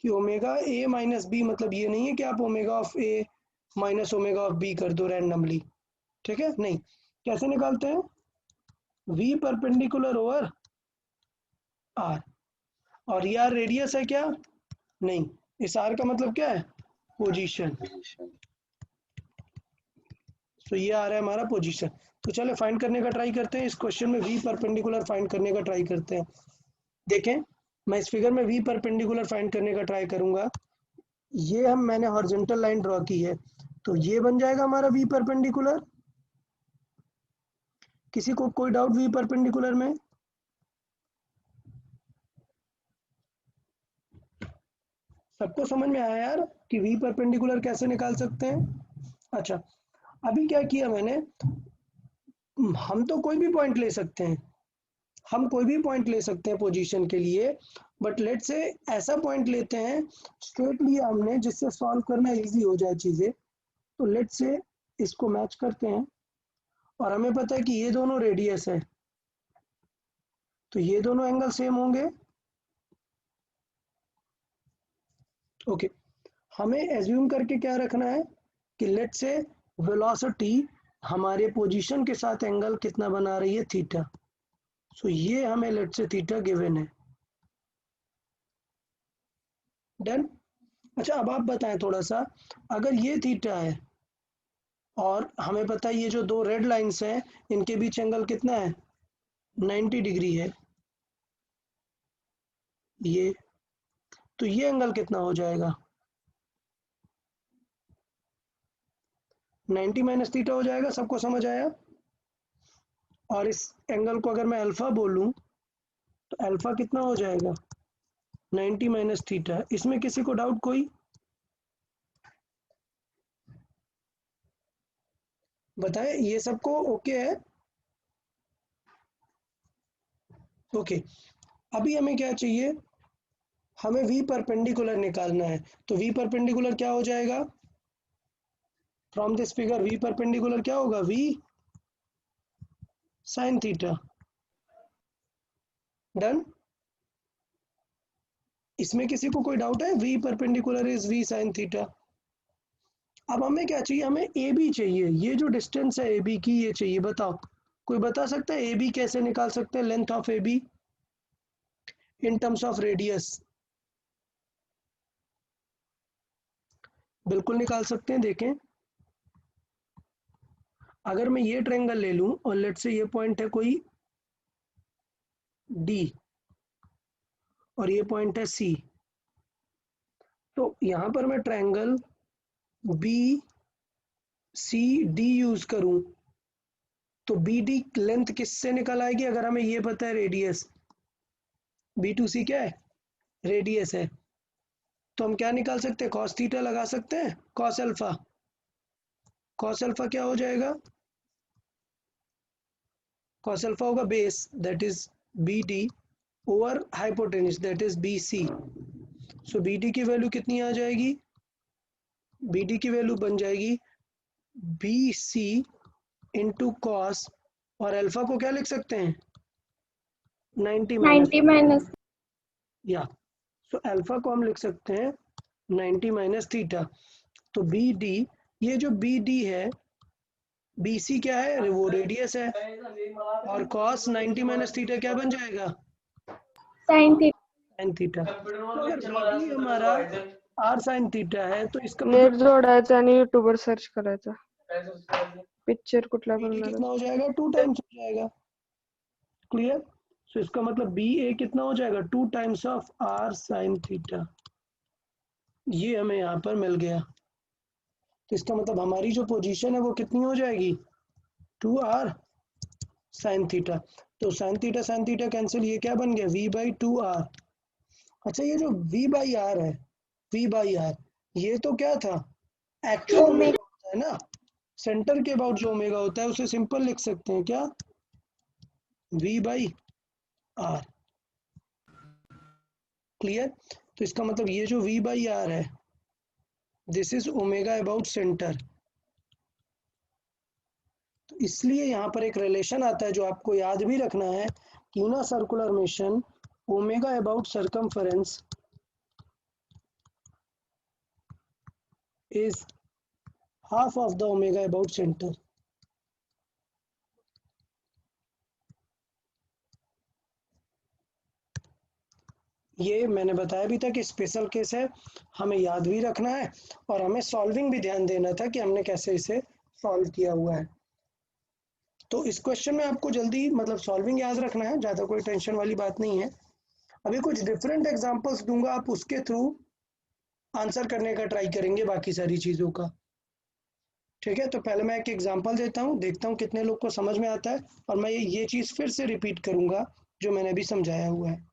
कि ओमेगा ए माइनस बी मतलब ये नहीं है कि आप omega of A minus omega of B कर दो रैंडमली। ठीक है? नहीं, कैसे निकालते हैं? वी परपेंडिकुलर ओवर आर, और ये आर रेडियस है क्या? नहीं, इस आर का मतलब क्या है? पोजीशन। तो ये आ रहा है हमारा पोजीशन। तो चलो फाइंड करने का ट्राई करते हैं। इस क्वेश्चन में वी परपेंडिकुलर फाइंड करने का ट्राई करते हैं। देखें, मैं इस फिगर में वी परपेंडिकुलर फाइंड करने का ट्राई करूंगा। ये मैंने हॉरिजॉन्टल लाइन ड्रॉ की है, तो ये बन जाएगा हमारा वी परपेंडिकुलर। किसी को कोई डाउट वी परपेंडिकुलर में? सबको समझ में आया यार कि वी परपेंडिकुलर कैसे निकाल सकते हैं? अच्छा, अभी क्या किया मैंने, हम तो कोई भी पॉइंट ले सकते हैं, हम कोई भी पॉइंट ले सकते हैं पोजीशन के लिए, बट लेट से ऐसा पॉइंट लेते हैं स्ट्रेट लिया हमने जिससे सॉल्व करना इजी हो जाए चीजें। तो लेट से इसको मैच करते हैं और हमें पता है कि ये दोनों रेडियस है, तो ये दोनों एंगल सेम होंगे। ओके, हमें एज्यूम करके क्या रखना है कि लेट से वेलोसिटी हमारे पोजीशन के साथ एंगल कितना बना रही है? थीटा। सो ये हमें लेट से थीटा गिवन है। डन? अच्छा, अब आप बताएं थोड़ा सा, अगर ये थीटा है और हमें पता है ये जो दो रेड लाइंस हैं इनके बीच एंगल कितना है? 90 डिग्री है ये, तो ये एंगल कितना हो जाएगा? 90 माइनस थीटा हो जाएगा। सबको समझ आया? और इस एंगल को अगर मैं अल्फा बोलूं तो अल्फा कितना हो जाएगा? 90 माइनस थीटा। इसमें किसी को डाउट कोई? बताए, ये सबको ओके है? ओके, अभी हमें क्या चाहिए? हमें वी परपेंडिकुलर निकालना है। तो वी परपेंडिकुलर क्या हो जाएगा? From this figure v perpendicular क्या होगा? V sine theta. डन? इसमें किसी को कोई डाउट है? V perpendicular is v sine theta. अब हमें क्या चाहिए? हमें ए बी चाहिए। ये जो डिस्टेंस है ए बी की, ये चाहिए। बताओ कोई बता सकता है ए बी कैसे निकाल सकते हैं, length of A be in terms of radius? बिल्कुल निकाल सकते हैं। देखें, अगर मैं ये ट्रायंगल ले लूं और लेट से ये पॉइंट है कोई डी और ये पॉइंट है सी, तो यहां पर मैं triangle B C D use करूं तो बी डी लेंथ किससे निकल आएगी? अगर हमें ये पता है रेडियस, बी टू सी क्या है? रेडियस है। तो हम क्या निकाल सकते हैं? कॉस थीटा लगा सकते हैं, कॉस अल्फा। कॉस अल्फा क्या हो जाएगा? कॉस अल्फा होगा base that is B D over hypotenuse that is B C. So B D की वैल्यू कितनी आ जाएगी? बी डी की वैल्यू बन जाएगी बी सी इंटू कॉस, और अल्फा को क्या लिख सकते हैं? 90 माइनस, 90 माइनस। या सो अल्फा को हम लिख सकते हैं 90 माइनस थीटा। तो बी डी, ये जो बी डी है, बी सी क्या है? वो रेडियस है, और कॉस 90 माइनस थीटा क्या बन जाएगा? Sine theta. Sign theta. तो अगर बी डी हमारा आर साइन थीटा है तो इसका नेट मतलब जोडायचा आणि युट्यूबवर सर्च करायचा पिक्चर कुठला बी डी बघणार कितना हो जाएगा? 2 टाइम्स हो जाएगा। क्लियर? सो इसका मतलब बी ए कितना हो जाएगा? 2 times of R sine theta. ये हमें यहाँ पर मिल गया। तो इसका मतलब हमारी जो पोजीशन है वो कितनी हो जाएगी? 2 आर साइन थीटा। तो साइन थीटा कैंसिल, ये क्या बन गया? v by 2 R. अच्छा, ये जो v बाई आर है, v बाई आर, ये तो क्या था? एक्चुअल ओमेगा होता है ना, सेंटर के अबाउट जो ओमेगा होता है उसे सिंपल लिख सकते हैं क्या? v by R. क्लियर? तो इसका मतलब ये जो v बाई आर है, this is omega about centre. तो इसलिए यहाँ पर एक रिलेशन आता है जो आपको याद भी रखना है कि in a circular motion omega about circumference is half of the omega about center. ये मैंने बताया भी था कि स्पेशल केस है, हमें याद भी रखना है और हमें सॉल्विंग भी ध्यान देना था कि हमने कैसे इसे सॉल्व किया हुआ है। तो इस क्वेश्चन में आपको जल्दी मतलब सॉल्विंग याद रखना है, ज़्यादा कोई टेंशन वाली बात नहीं है। अभी कुछ डिफरेंट एग्जांपल्स दूंगा, आप उसके थ्रू आंसर करने का ट्राई करेंगे बाकी सारी चीज़ों का। ठीक है, तो पहले मैं एक एग्जांपल देता हूँ, देखता हूँ कितने लोग को समझ में आता है, और मैं ये चीज़ फिर से रिपीट करूँगा जो मैंने अभी समझाया हुआ है।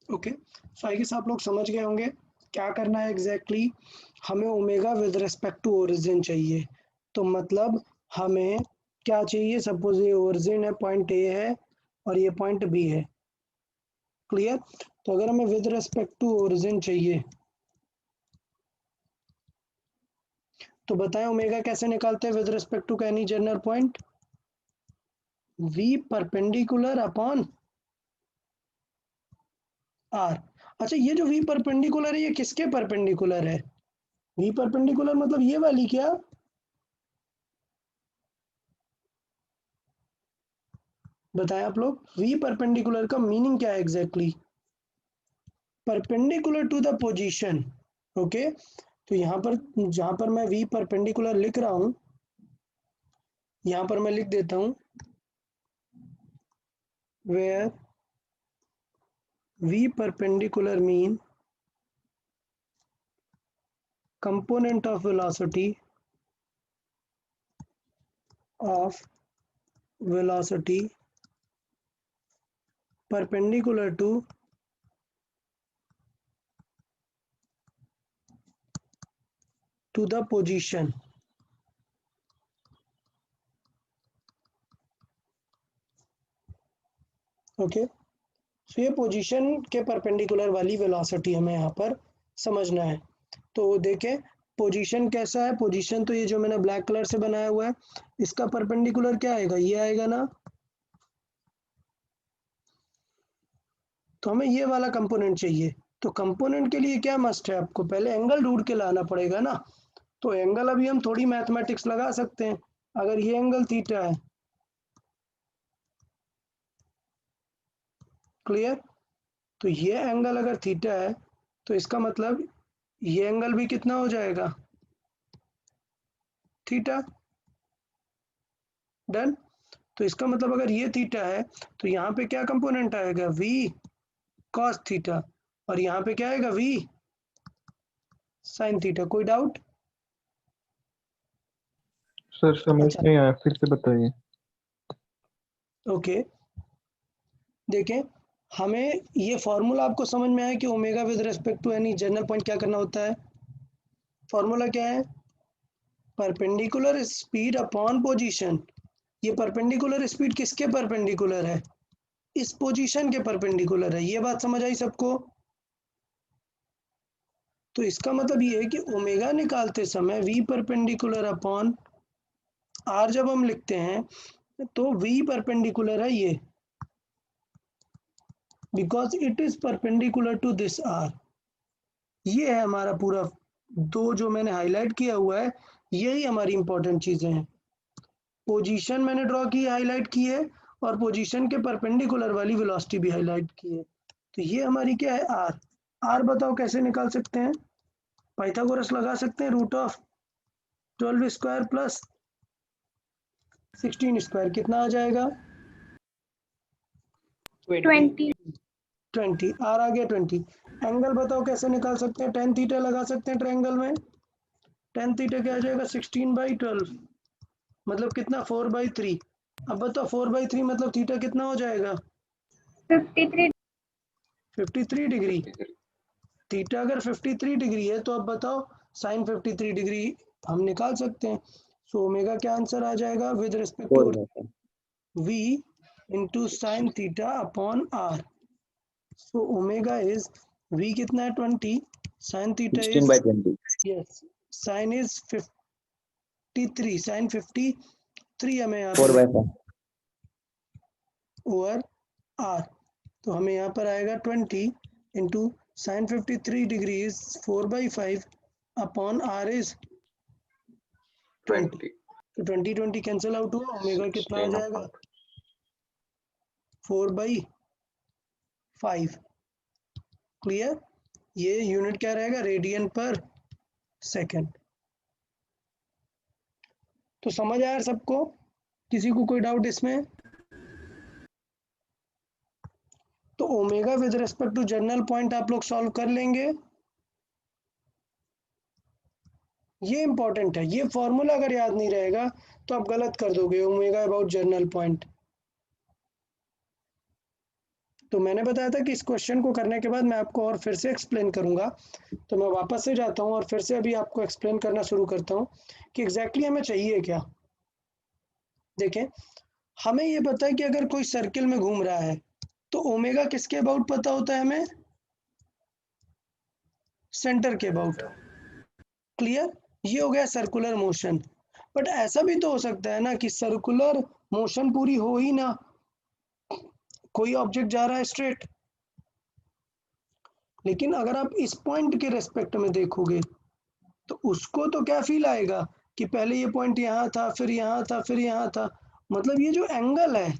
ओके, सो आई गेस आप लोग समझ गए होंगे क्या करना है एग्जैक्टली। हमें omega with respect to origin चाहिए, तो मतलब हमें क्या चाहिए, सपोज ये ओरिजिन है, पॉइंट ए है और ये पॉइंट बी है, क्लियर। तो अगर हमें विद रिस्पेक्ट टू ओरिजिन चाहिए तो बताएं ओमेगा कैसे निकालते हैं with respect to any general point, v perpendicular upon r। अच्छा, ये जो v परपेंडिकुलर है ये किसके परपेंडिकुलर है, v परपेंडिकुलर मतलब ये वाली क्या, बताएं आप लोग, v परपेंडिकुलर का मीनिंग क्या है exactly, perpendicular to the position. Okay, तो यहाँ पर जहां पर मैं v परपेंडिकुलर लिख रहा हूं, यहाँ पर मैं लिख देता हूं where v perpendicular mean component of velocity perpendicular to the position। Okay, so ये पोजीशन के परपेंडिकुलर वाली वेलोसिटी हमें यहाँ पर समझना है। तो देखें पोजीशन कैसा है, पोजीशन तो ये जो मैंने ब्लैक कलर से बनाया हुआ है इसका परपेंडिकुलर क्या आएगा, ये आएगा ना। तो हमें ये वाला कंपोनेंट चाहिए, तो कंपोनेंट के लिए क्या मस्ट है, आपको पहले एंगल ढूंढ के लाना पड़ेगा ना। तो एंगल अभी हम थोड़ी मैथमेटिक्स लगा सकते हैं, अगर ये एंगल थीटा है, क्लियर, तो ये एंगल अगर थीटा है तो इसका मतलब ये एंगल भी कितना हो जाएगा, थीटा। डन। तो इसका मतलब अगर ये थीटा है तो यहाँ पे क्या कंपोनेंट आएगा, v cos थीटा, और यहाँ पे क्या आएगा, v sin थीटा। कोई डाउट? सर समझ अच्छा, नहीं आया, फिर से बताइए। ओके, देखें हमें ये फॉर्मूला आपको समझ में आया कि omega with respect to any general point क्या करना होता है, फॉर्मूला क्या है, परपेंडिकुलर स्पीड अपॉन पोजीशन। ये परपेंडिकुलर स्पीड किसके परपेंडिकुलर है, इस पोजीशन के परपेंडिकुलर है, ये बात समझ आई सबको। तो इसका मतलब ये है कि ओमेगा निकालते समय v परपेंडिकुलर अपॉन r जब हम लिखते हैं तो v परपेंडिकुलर है ये, because it is perpendicular to this r। ये है हमारा पूरा, दो जो मैंने हाईलाइट किया हुआ है यही हमारी इंपॉर्टेंट चीजें हैं। पोजीशन मैंने ड्रॉ की, हाईलाइट की है, और पोजीशन के परपेंडिकुलर वाली वेलोसिटी भी हाईलाइट की है। तो ये हमारी क्या है, r। r बताओ कैसे निकाल सकते हैं, पाइथागोरस लगा सकते हैं, root of 12 square plus 16 square कितना आ जाएगा, 20 20। आर आ गया 20। एंगल बताओ कैसे निकाल सकते हैं, टेन थीटा लगा सकते हैं ट्रायंगल में, टेन थीटा क्या आ जाएगा, 16/12, मतलब कितना, 4/3। अब बताओ 4/3 मतलब थीटा कितना हो जाएगा, 53 53 डिग्री। 53। थीटा अगर 53 डिग्री है तो अब बताओ साइन 53 डिग्री हम निकाल सकते हैं। सो ओमेगा क्या आंसर आ जाएगा, with respect to v into sine theta upon r। So omega is v कितना है 20, sine theta is 16/20 yes, sine is 53, sine 53 हमें यहाँ पर 4/5 ओवर r। तो हमें यहाँ पर आएगा 20 into sine 53 degree is 4/5 upon r is 20। 20। तो 20 कैंसिल आउट हुआ, ओमेगा कितना आ 16 जाएगा, अपॉन 4/5। क्लियर, ये यूनिट क्या रहेगा, रेडियन पर सेकेंड। तो समझ आया सबको, किसी को कोई डाउट इसमें? तो omega with respect to general point आप लोग सॉल्व कर लेंगे, ये इंपॉर्टेंट है। ये फॉर्मूला अगर याद नहीं रहेगा तो आप गलत कर दोगे, ओमेगा अबाउट जनरल पॉइंट। तो मैंने बताया था कि इस क्वेश्चन को करने के बाद मैं आपको और फिर से एक्सप्लेन करूंगा, तो मैं वापस से जाता हूँ और फिर से अभी आपको एक्सप्लेन करना शुरू करता हूँ कि एग्जैक्टली हमें चाहिए क्या। देखें, हमें ये पता है कि अगर कोई सर्किल में घूम रहा है तो ओमेगा किसके अबाउट पता होता है हमें, सेंटर के अबाउट। क्लियर, ये हो गया सर्कुलर मोशन। बट ऐसा भी तो हो सकता है ना कि सर्कुलर मोशन पूरी हो ही ना, कोई ऑब्जेक्ट जा रहा है स्ट्रेट, लेकिन अगर आप इस पॉइंट के रेस्पेक्ट में देखोगे तो उसको तो क्या फील आएगा कि पहले ये पॉइंट यहाँ था, फिर यहाँ था, फिर यहाँ था, मतलब ये जो एंगल है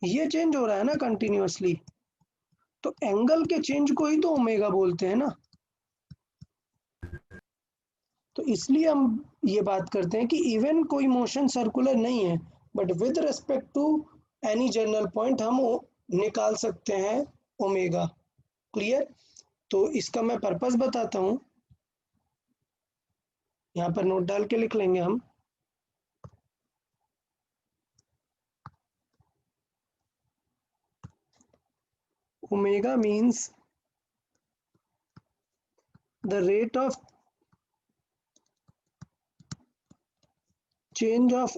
ये चेंज हो रहा है ना कंटिन्यूअसली, तो एंगल के चेंज को ही तो ओमेगा बोलते हैं ना। तो इसलिए हम ये बात करते हैं कि इवन कोई मोशन सर्कुलर नहीं है but with respect to any general point हम निकाल सकते हैं ओमेगा। क्लियर, तो इसका मैं पर्पस बताता हूँ, यहाँ पर नोट डाल के लिख लेंगे हम। Omega means the rate of change of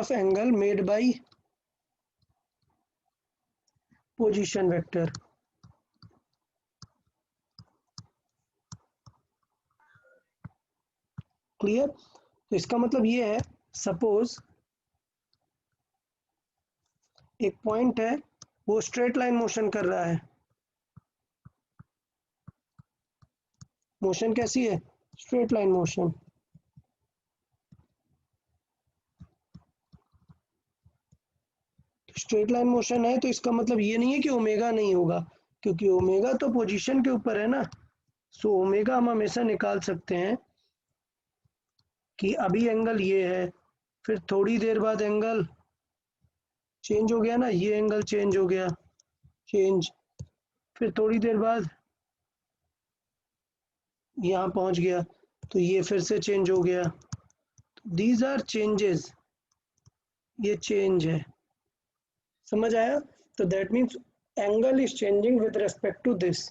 angle made by position vector। Clear, तो इसका मतलब ये है, सपोज एक पॉइंट है वो स्ट्रेट लाइन मोशन कर रहा है, मोशन कैसी है, straight line motion. Straight line motion है तो इसका मतलब ये नहीं है कि ओमेगा नहीं होगा, क्योंकि ओमेगा तो पोजीशन के ऊपर है ना। सो ओमेगा हम हमेशा निकाल सकते हैं कि अभी एंगल ये है, फिर थोड़ी देर बाद एंगल चेंज हो गया ना, ये एंगल चेंज हो गया, चेंज, फिर थोड़ी देर बाद यहाँ पहुंच गया तो ये फिर से चेंज हो गया। दीज आर चेंजेस, ये चेंज है, समझ आया। तो that means angle is changing with respect to this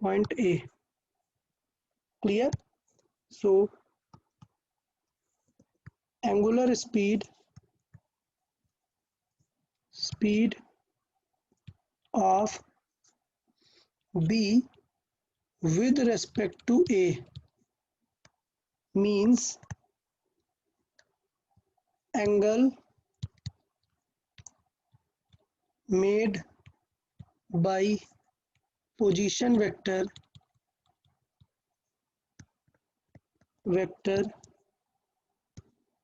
point A. Clear, so angular speed of B with respect to A means angle made by position vector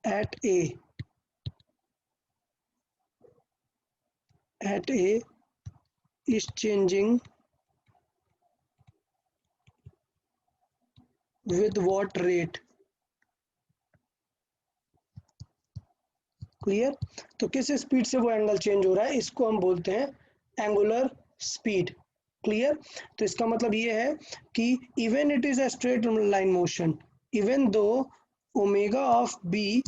at A is changing with what rate। Clear, तो किस speed से वो angle change हो रहा है इसको हम बोलते हैं एंगुलर स्पीड। क्लियर, तो इसका मतलब ये है कि even it is a straight line motion, even though omega of B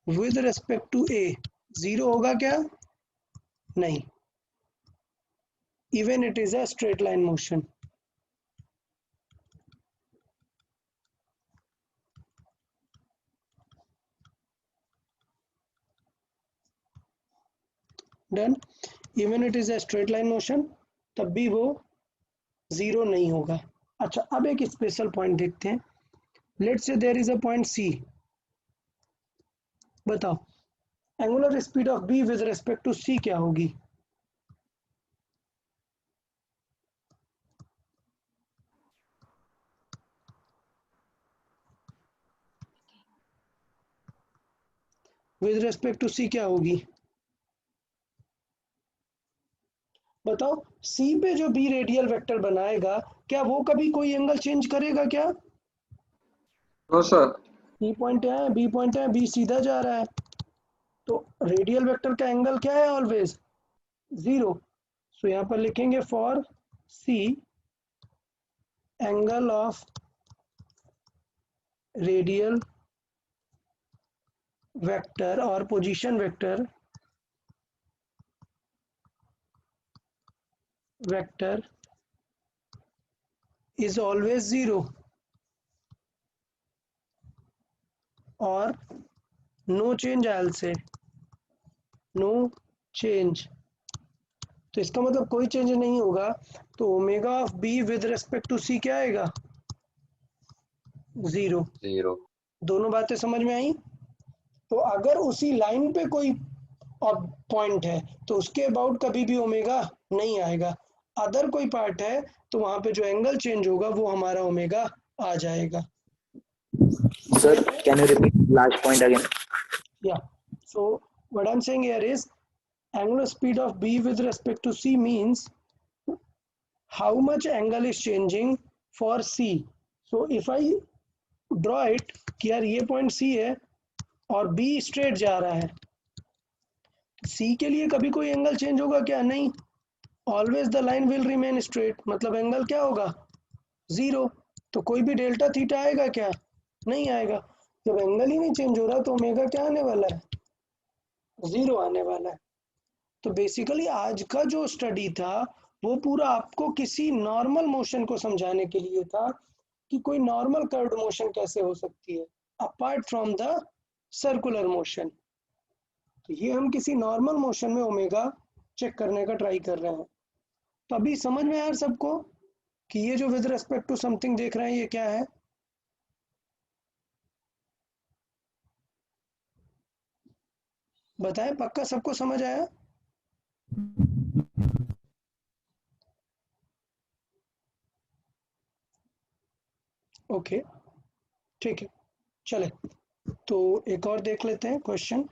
with respect to A zero होगा क्या, नहीं, even it is a straight line motion. Done, even it is a straight line motion तब भी वो zero नहीं होगा। अच्छा, अब एक स्पेशल पॉइंट देखते हैं। Let's say there is a point C, बताओ angular speed of B with respect to C क्या होगी। विद रिस्पेक्ट टू सी क्या होगी, बताओ। सी पे जो बी रेडियल वेक्टर बनाएगा क्या वो कभी कोई एंगल चेंज करेगा क्या। No sir. सी पॉइंट है, बी पॉइंट है, बी सीधा जा रहा है, तो रेडियल वेक्टर का एंगल क्या है, ऑलवेज जीरो। सो यहाँ पर लिखेंगे for C angle of radial vector और पोजीशन वेक्टर इज ऑलवेज 0 और no change I'll say no change, तो इसका मतलब कोई चेंज नहीं होगा। तो omega of B with respect to C क्या आएगा? 0। 0। दोनों बातें समझ में आई? तो अगर उसी लाइन पे कोई पॉइंट है तो उसके अबाउट कभी भी ओमेगा नहीं आएगा। अदर कोई पार्ट है तो वहां पे जो एंगल चेंज होगा वो हमारा ओमेगा आ जाएगा। Sir, can you repeat last point again? Yeah. So what I'm saying here is angular speed of B with respect to C means how much angle is changing for C. So if I draw it कि यार ये point C है और B straight जा रहा है, C के लिए कभी कोई एंगल चेंज होगा क्या? नहीं। Always the line will remain straight, मतलब एंगल क्या होगा? 0। तो कोई भी डेल्टा थीटा आएगा क्या? नहीं आएगा। जब एंगल ही नहीं चेंज हो रहा तो ओमेगा क्या आने वाला है? 0 आने वाला है। तो बेसिकली आज का जो स्टडी था वो पूरा आपको किसी नॉर्मल मोशन को समझाने के लिए था कि कोई नॉर्मल कर्व्ड मोशन कैसे हो सकती है apart from the circular motion. तो ये हम किसी नॉर्मल मोशन में ओमेगा चेक करने का ट्राई कर रहे हैं। तो अभी समझ में यार सबको कि ये जो विद रेस्पेक्ट टू समथिंग देख रहे हैं ये क्या है? बताएं, पक्का सबको समझ आया? ओके, ठीक है, चले तो एक और देख लेते हैं क्वेश्चन।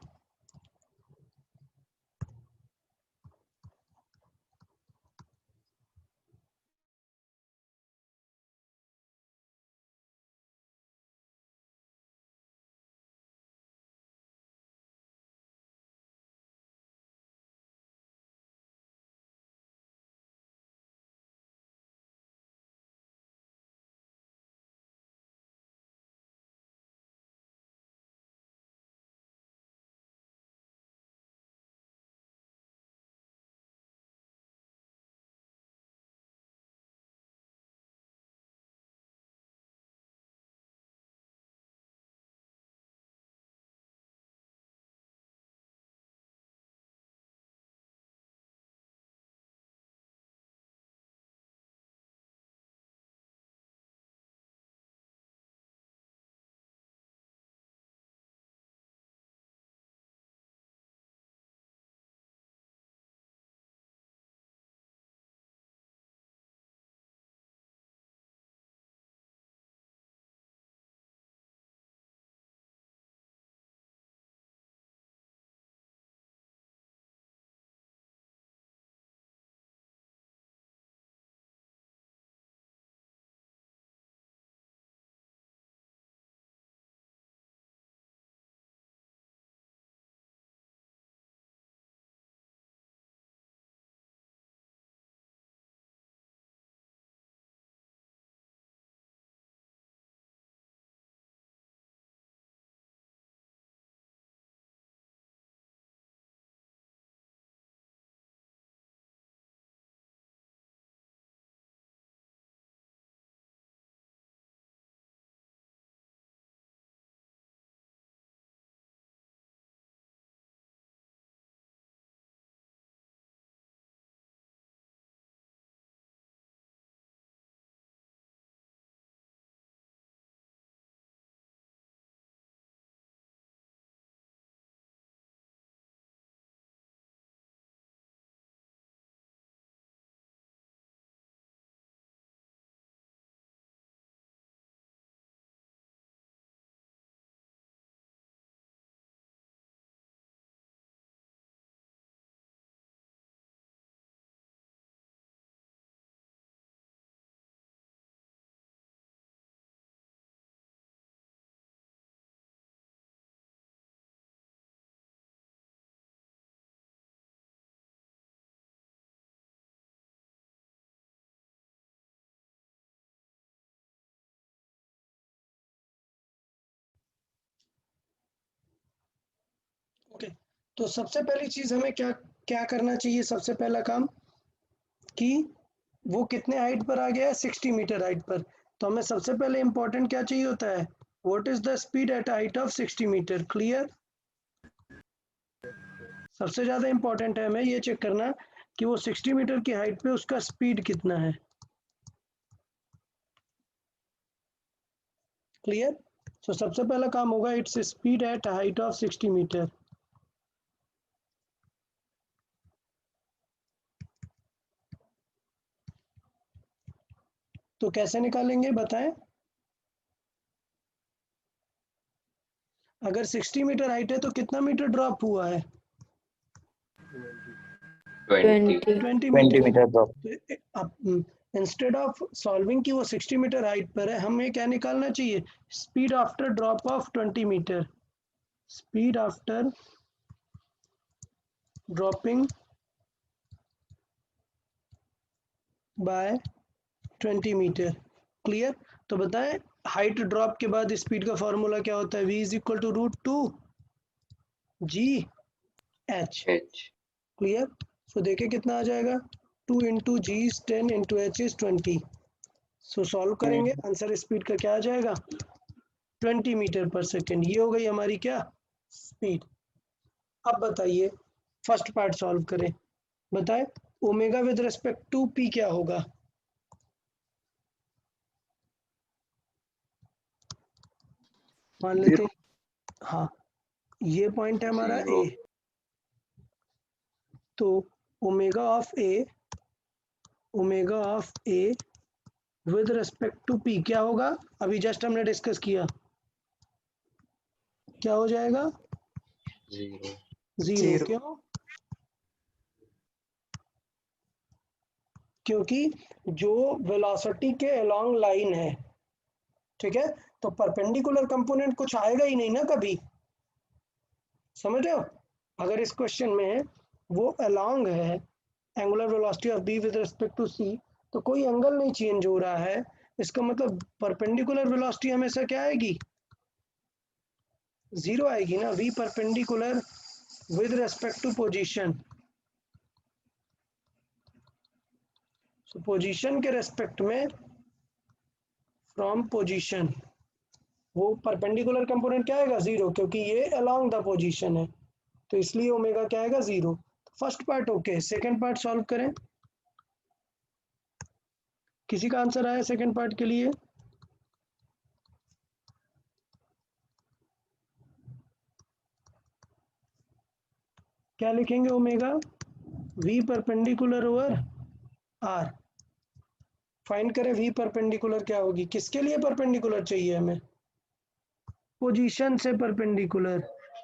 तो सबसे पहली चीज हमें क्या क्या करना चाहिए, सबसे पहला काम कि वो कितने हाइट पर आ गया है, 60 मीटर हाइट पर। तो हमें सबसे पहले इंपॉर्टेंट क्या चाहिए होता है, what is the speed at height of 60 metre. Clear? सबसे ज्यादा इंपॉर्टेंट है हमें ये चेक करना कि वो 60 मीटर की हाइट पे उसका स्पीड कितना है। क्लियर? सो सबसे पहला काम होगा its speed at height of 60 metre. तो कैसे निकालेंगे बताएं? अगर 60 मीटर हाइट है तो कितना मीटर ड्रॉप हुआ है? 20 20 20 मीटर। Metre drop. तो अब इंस्टेड ऑफ सॉल्विंग कि वो 60 मीटर हाइट पर है, हमें क्या निकालना चाहिए, speed after drop of 20 metre. Speed after dropping by 20 metre. Clear? तो बताएं हाइट ड्रॉप के बाद स्पीड का फॉर्मूला क्या होता है, v is equal to √2 GH। Clear? So देखिए कितना आ जाएगा, 2 into G is 10 into H is 20। So solve करेंगे, आंसर स्पीड का क्या आ जाएगा, 20 मीटर पर सेकेंड। ये हो गई हमारी क्या, स्पीड। अब बताइए फर्स्ट पार्ट सॉल्व करें। बताएं omega with respect to P क्या होगा। मान लेते हैं, हाँ ये पॉइंट है हमारा Zero. ए, तो omega of A with respect to P क्या होगा, अभी जस्ट हमने डिस्कस किया, क्या हो जाएगा, 0। क्यों? क्योंकि जो वेलोसिटी के अलोंग लाइन है, ठीक है, तो परपेंडिकुलर कंपोनेंट कुछ आएगा ही नहीं ना कभी। समझ रहे हो? अगर इस क्वेश्चन में वो अलोंग है, angular velocity of B with respect to C, तो कोई एंगल नहीं चेंज हो रहा है, इसका मतलब परपेंडिकुलर वेलोसिटी हमेशा क्या आएगी, 0 आएगी ना। V perpendicular with respect to position, so position के रेस्पेक्ट में, फ्रॉम पोजीशन, वो परपेंडिकुलर कंपोनेंट क्या आएगा, 0, क्योंकि ये अलोंग द पोजीशन है, तो इसलिए ओमेगा क्या आएगा, 0। First part okay, second part solve करें। किसी का आंसर आया सेकंड पार्ट के लिए? क्या लिखेंगे, omega v perpendicular over r. Find करें वी परपेंडिकुलर क्या होगी, किसके लिए परपेंडिकुलर चाहिए हमें, पोजीशन से परपेंडिकुलर।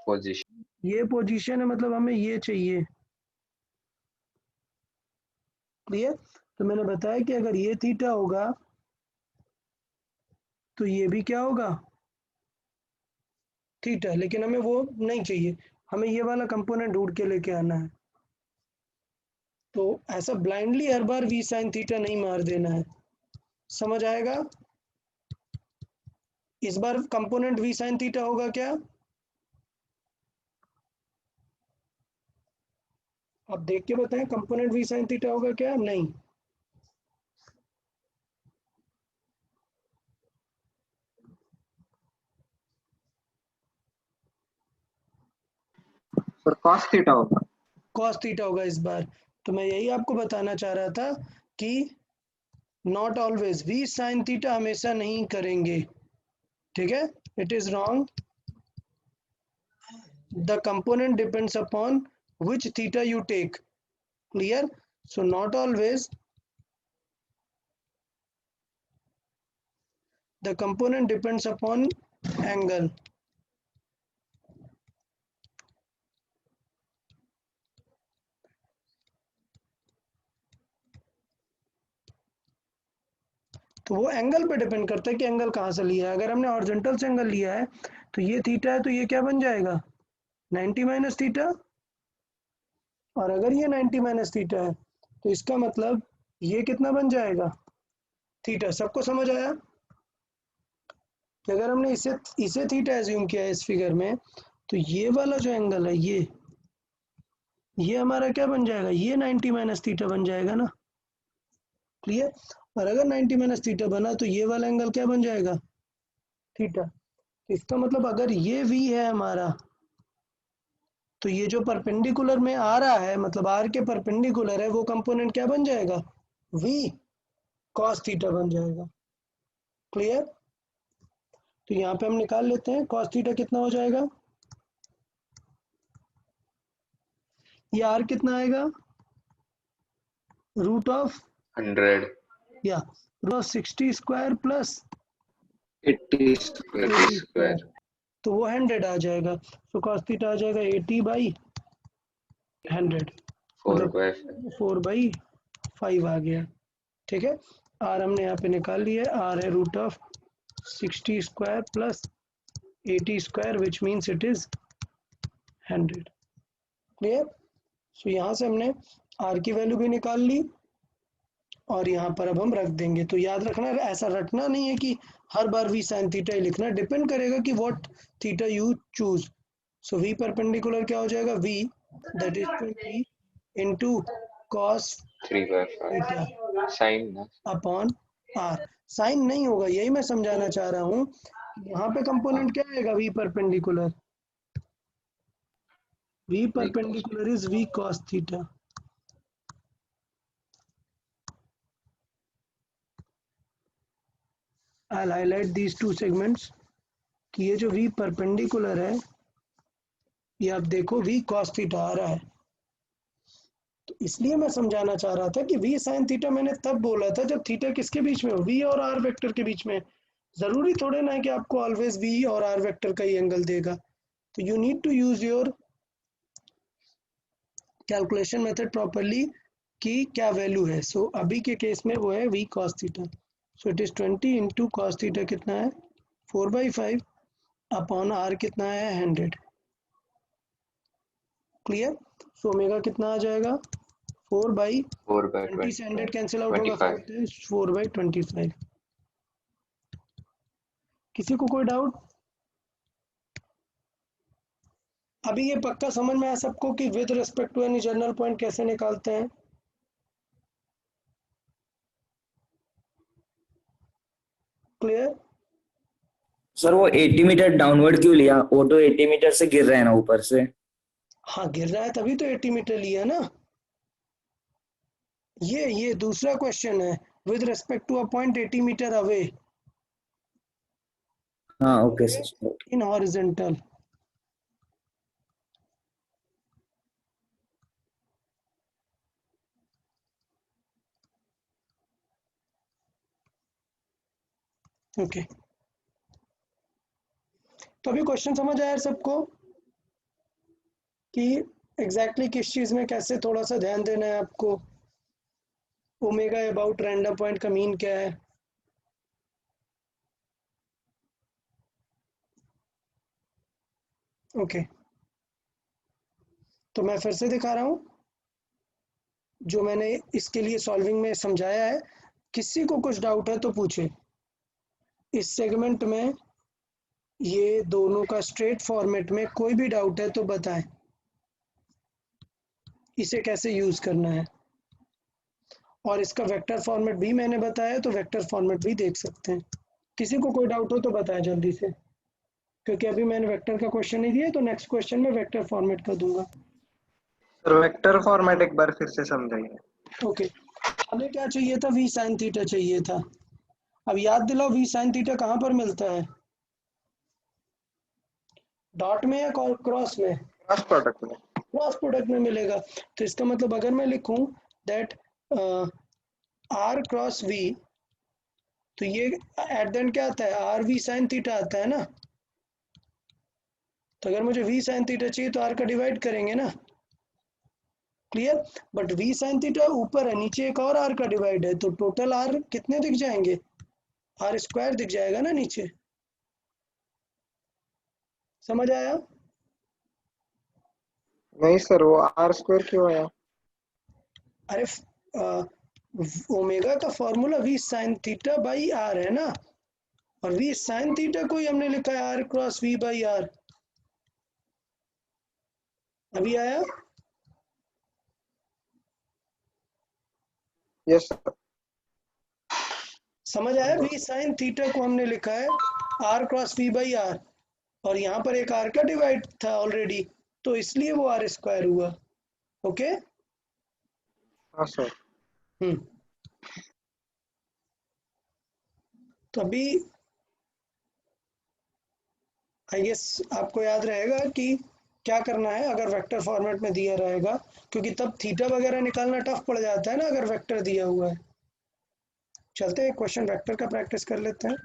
पोजीशन। ये पोजीशन है, मतलब हमें ये चाहिए। क्लियर? तो मैंने बताया कि अगर ये थीटा होगा तो ये भी क्या होगा, थीटा, लेकिन हमें वो नहीं चाहिए, हमें ये वाला कंपोनेंट ढूंढ के लेके आना है। तो ऐसा ब्लाइंडली हर बार वी साइन थीटा नहीं मार देना है, समझ आएगा? इस बार कंपोनेंट वी साइन थीटा होगा क्या, आप देख के बताएं, कंपोनेंट वी साइन थीटा होगा क्या, नहीं। सर cos थीटा होगा। कॉस थीटा होगा इस बार। तो मैं यही आपको बताना चाह रहा था कि not always, v sine theta हमेशा नहीं करेंगे, ठीक है, it is wrong. The component depends upon which theta you take. Clear? So not always the component depends upon angle. तो वो एंगल पे डिपेंड करता है कि एंगल कहाँ से लिया है। अगर हमने हॉरिजॉन्टल से एंगल लिया है तो ये थीटा है, तो ये क्या बन जाएगा, 90 माइनस थीटा। और अगर ये 90 माइनस थीटा है तो इसका मतलब ये कितना बन जाएगा, थीटा। सबको समझ आया कि अगर हमने इसे थीटा एज्यूम किया है इस फिगर में, तो ये वाला जो एंगल है, ये ये हमारा क्या बन जाएगा, ये 90 माइनस थीटा बन जाएगा ना, क्लियर। और अगर 90 माइनस थीटा बना तो ये वाला एंगल क्या बन जाएगा, थीटा। तो इसका मतलब अगर ये v है हमारा, तो ये जो परपेंडिकुलर में आ रहा है, मतलब r के परपेंडिकुलर है, वो कंपोनेंट क्या बन जाएगा, v cos थीटा बन जाएगा, क्लियर। तो यहाँ पे हम निकाल लेते हैं cos थीटा कितना हो जाएगा, ये r कितना आएगा, रूट ऑफ 100 या root of 60 square plus 80 80 square तो वो 100 आ जाएगा। तो cos थीटा आ जाएगा 80/100, 4/5 आ गया, ठीक है। r हमने यहाँ पे निकाल लिया, r है root of 60 square plus 80 square which means it is 100, clear. So यहाँ से हमने r की वैल्यू भी निकाल ली और यहाँ पर अब हम रख देंगे। तो याद रखना, ऐसा रटना नहीं है कि हर बार v sin थीटा ही लिखना, डिपेंड करेगा कि what theta you choose. So v perpendicular क्या हो जाएगा, v that is 20 into cos 3/5 theta sine ना अपॉन r। साइन नहीं होगा, यही मैं समझाना चाह रहा हूँ। यहाँ पे कंपोनेंट क्या आएगा, v perpendicular, v perpendicular is v cos theta. I'll highlight these two segments कि ये जो v परपेंडिकुलर है, ये आप देखो v cos थीटा आ रहा है। तो इसलिए मैं समझाना चाह रहा था कि v sin थीटा मैंने तब बोला था जब थीटा किसके बीच में हो, v और r वेक्टर के बीच में। जरूरी थोड़े ना है कि आपको ऑलवेज v और r वेक्टर का ही एंगल देगा। तो you need to use your calculation method properly कि क्या वैल्यू है। सो अभी के केस में वो है v cos theta. So it is 20 into cos theta कितना है 4/5 अपॉन r कितना है 100, क्लियर। सो ओमेगा कितना आ जाएगा 4/20 से 100 कैंसिल आउट होगा, 4/25। किसी को कोई डाउट? अभी ये पक्का समझ में आया सबको कि with respect to any general point कैसे निकालते हैं? क्लियर। सर वो 80 मीटर डाउनवर्ड क्यों लिया, वो तो 80 मीटर से गिर रहे हैं ना ऊपर से। हाँ गिर रहा है तभी तो 80 मीटर लिया ना। ये दूसरा क्वेश्चन है, with respect to a point 80 metre away हाँ okay sir. In horizontal. Okay, तो अभी क्वेश्चन समझ आया सबको कि एग्जैक्टली किस चीज में कैसे थोड़ा सा ध्यान देना है आपको। ओमेगा अबाउट रैंडम पॉइंट का मीन क्या है, ओके। तो मैं फिर से दिखा रहा हूं जो मैंने इसके लिए सॉल्विंग में समझाया है। किसी को कुछ डाउट है तो पूछे। इस सेगमेंट में ये दोनों का स्ट्रेट फॉर्मेट में कोई भी डाउट है तो बताएं, इसे कैसे यूज करना है। और इसका वेक्टर फॉर्मेट भी मैंने बताया, तो वेक्टर फॉर्मेट भी देख सकते हैं। किसी को कोई डाउट हो तो बताएं जल्दी से, क्योंकि अभी मैंने वेक्टर का क्वेश्चन नहीं दिया, तो नेक्स्ट क्वेश्चन में वेक्टर फॉर्मेट का दूंगा। सर वेक्टर फॉर्मेट एक बार फिर से समझाइए। ओके, हमें क्या चाहिए था, v sin थीटा चाहिए था। अब याद दिलाओ v sin थीटा कहाँ पर मिलता है, डॉट में या क्रॉस में? क्रॉस प्रोडक्ट में। क्रॉस प्रोडक्ट में मिलेगा। तो इसका मतलब अगर मैं लिखूं दैट r क्रॉस v, तो ये एट द एंड क्या आता है, r v sin थीटा आता है ना। तो अगर मुझे v sin थीटा चाहिए तो r का डिवाइड करेंगे ना, clear. But v sin theta ऊपर है, नीचे एक और r का डिवाइड है, तो टोटल r कितने दिख जाएंगे, r स्क्वायर दिख जाएगा ना नीचे। समझ आया? नहीं सर, वो आर स्क्वायर क्यों आया? अरे ओमेगा का formula v sin theta by r है ना, और v sin थीटा को ही हमने लिखा है r cross v by r। अभी आया? Yes sir. समझ आया? v sin थीटा को हमने लिखा है r cross v by r, और यहाँ पर एक r का डिवाइड था ऑलरेडी, तो इसलिए वो r स्क्वायर हुआ। ओके। हाँ सर। तो अभी आई गेस आपको याद रहेगा कि क्या करना है अगर वेक्टर फॉर्मेट में दिया रहेगा, क्योंकि तब थीटा वगैरह निकालना टफ पड़ जाता है ना अगर वेक्टर दिया हुआ है। चलते हैं क्वेश्चन वेक्टर का प्रैक्टिस कर लेते हैं।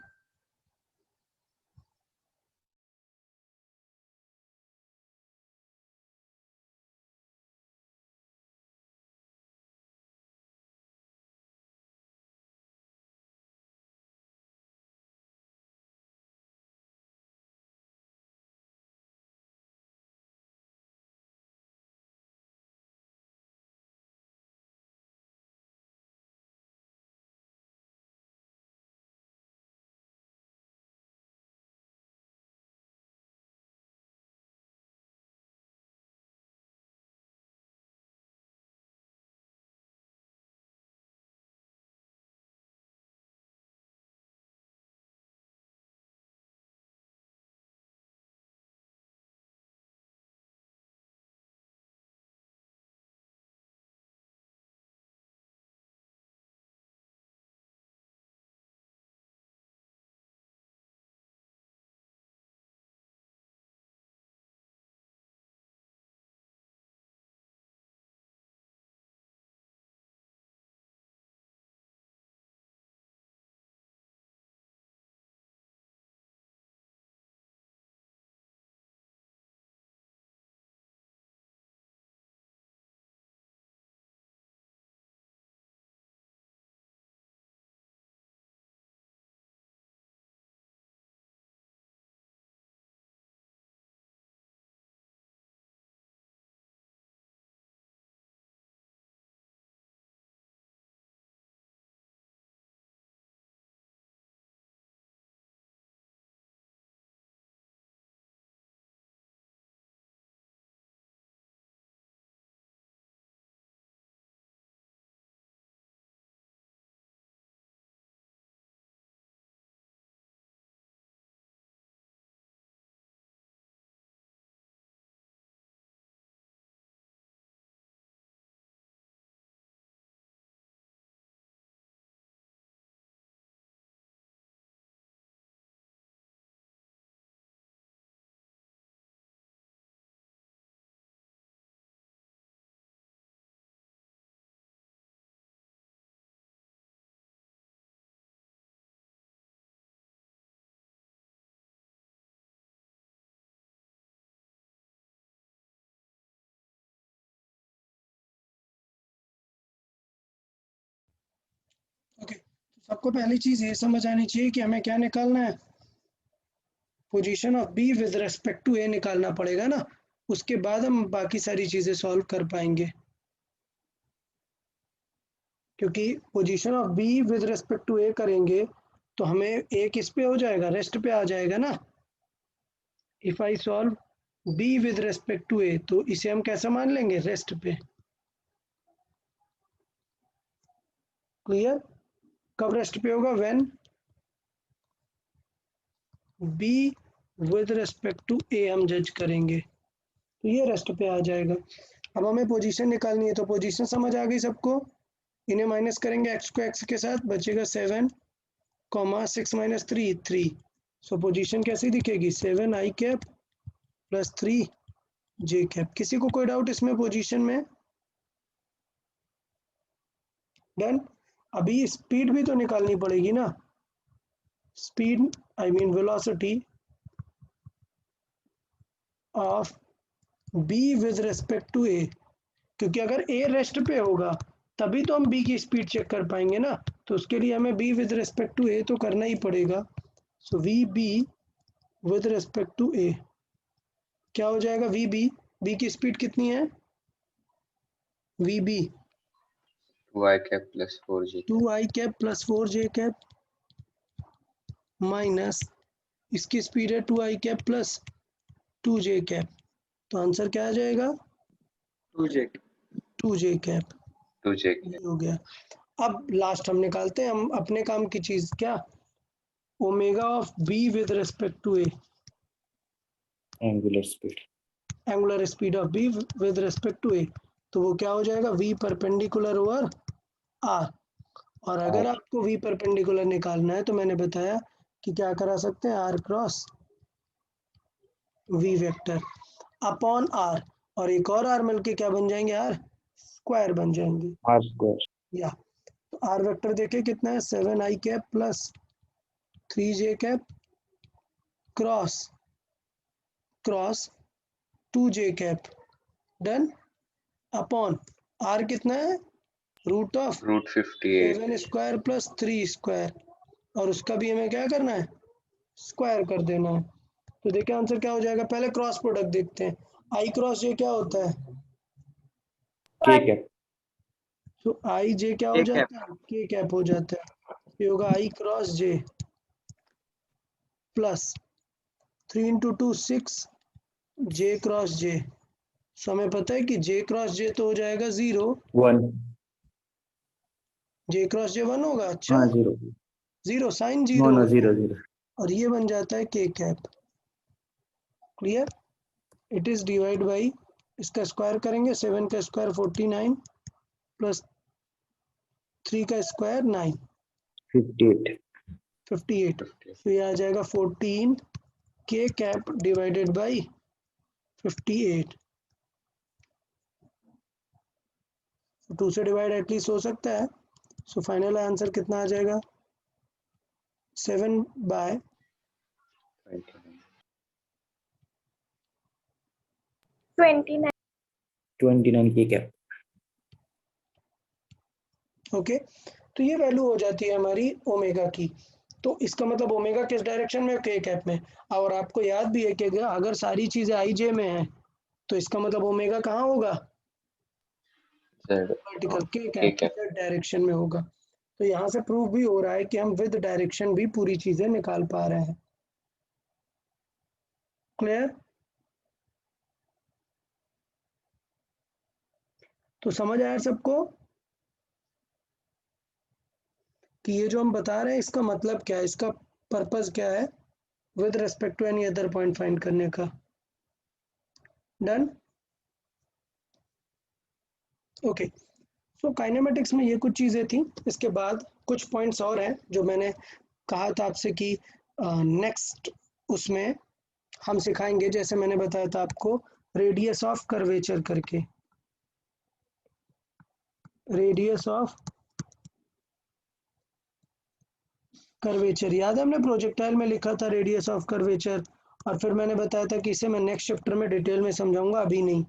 ओके, सबको पहली चीज ये समझ आनी चाहिए कि हमें क्या निकालना है, position of B with respect to A निकालना पड़ेगा ना, उसके बाद हम बाकी सारी चीजें सॉल्व कर पाएंगे। क्योंकि position of B with respect to A करेंगे तो हमें ए किस पे हो जाएगा, रेस्ट पे आ जाएगा ना। If I solve B with respect to A, तो इसे हम कैसा मान लेंगे, रेस्ट पे। क्लियर? कब रेस्ट पे होगा, when B with respect to A हम जज करेंगे, तो ये रेस्ट पे आ जाएगा। अब हमें पोजीशन निकालनी है, तो पोजीशन समझ आ गई सबको। इन्हें माइनस करेंगे एक्स को एक्स के साथ, बचेगा 7 कॉमा 6 माइनस 3 3। सो पोजीशन कैसी दिखेगी, 7 आई कैप प्लस 3 जे कैप। किसी को कोई डाउट इसमें पोजीशन में? डन। अभी स्पीड भी तो निकालनी पड़ेगी ना, speed I mean velocity of B with respect to A, क्योंकि अगर ए रेस्ट पे होगा तभी तो हम बी की स्पीड चेक कर पाएंगे ना, तो उसके लिए हमें B with respect to A तो करना ही पड़ेगा। So v B with respect to A क्या हो जाएगा, वी बी की स्पीड कितनी है, v B 2i cap plus 4j 2i cap plus 4j cap minus इसकी स्पीड है 2i cap plus 2j cap, तो आंसर क्या आ जाएगा, 2j 2j कैप। 2j ये हो गया। अब लास्ट हम निकालते हैं, हम अपने काम की चीज क्या, omega of B with respect to A, angular speed. Angular speed of B with respect to A, तो वो क्या हो जाएगा, v परपेंडिकुलर ओवर आर। और अगर आपको v परपेंडिकुलर निकालना है तो मैंने बताया कि क्या करा सकते हैं, r cross v vector upon r, और एक और r मिलके क्या बन जाएंगे, r स्क्वायर बन जाएंगे। R square. या तो r वेक्टर देखे कितना है, 7i cap plus 3j cap cross cross 2j cap, done, upon r कितना है, root of root 58 7 square plus 3 square, और उसका भी हमें क्या करना है, स्क्वायर कर देना है। तो देखिए आंसर क्या हो जाएगा, पहले क्रॉस प्रोडक्ट देखते हैं, आई क्रॉस जे क्या होता है, के कैप। तो आई जे क्या हो के कैप। जाता है, के कैप हो जाता है, ये होगा आई क्रॉस जे प्लस 3 इंटू 2 6 जे क्रॉस जे। सो हमें पता है कि जे क्रॉस जे तो हो जाएगा 0, 1। जे क्रॉस जे 1 होगा, अच्छा हाँ 0। 0 साइन नो 0 नो होता है, 0 0। और ये बन जाता है के cap, clear. It is divide by, इसका स्क्वायर करेंगे, 7 का स्क्वायर 49 प्लस 3 का स्क्वायर 9, 58। 58। तो ये आ जाएगा 14 के कैप डिवाइडेड बाई 58। 2 से डिवाइड एटलीस्ट हो सकता है, सो फाइनल आंसर कितना आ जाएगा, 7 बाय 29. 29 के कैप। ओके। तो ये वैल्यू हो जाती है हमारी ओमेगा की। तो इसका मतलब ओमेगा किस डायरेक्शन में, के कैप में। और आपको याद भी है कि अगर सारी चीजें आई जे में हैं तो इसका मतलब ओमेगा कहाँ होगा, Z वर्टिकल, के K कैप cap की डायरेक्शन में होगा। तो यहाँ से प्रूव भी हो रहा है कि हम विद डायरेक्शन भी पूरी चीजें निकाल पा रहे हैं। क्लियर। तो समझ आया सबको कि ये जो हम बता रहे हैं इसका मतलब क्या है, इसका पर्पस क्या है, with respect to any other point find करने का। डन। ओके। सो काइनेमेटिक्स में ये कुछ चीज़ें थी, इसके बाद कुछ पॉइंट्स और हैं जो मैंने कहा था आपसे कि नेक्स्ट उसमें हम सिखाएंगे। जैसे मैंने बताया था आपको रेडियस ऑफ कर्वेचर करके, रेडियस ऑफ कर्वेचर याद है, हमने प्रोजेक्टाइल में लिखा था रेडियस ऑफ कर्वेचर, और फिर मैंने बताया था कि इसे मैं नेक्स्ट चैप्टर में डिटेल में समझाऊंगा, अभी नहीं।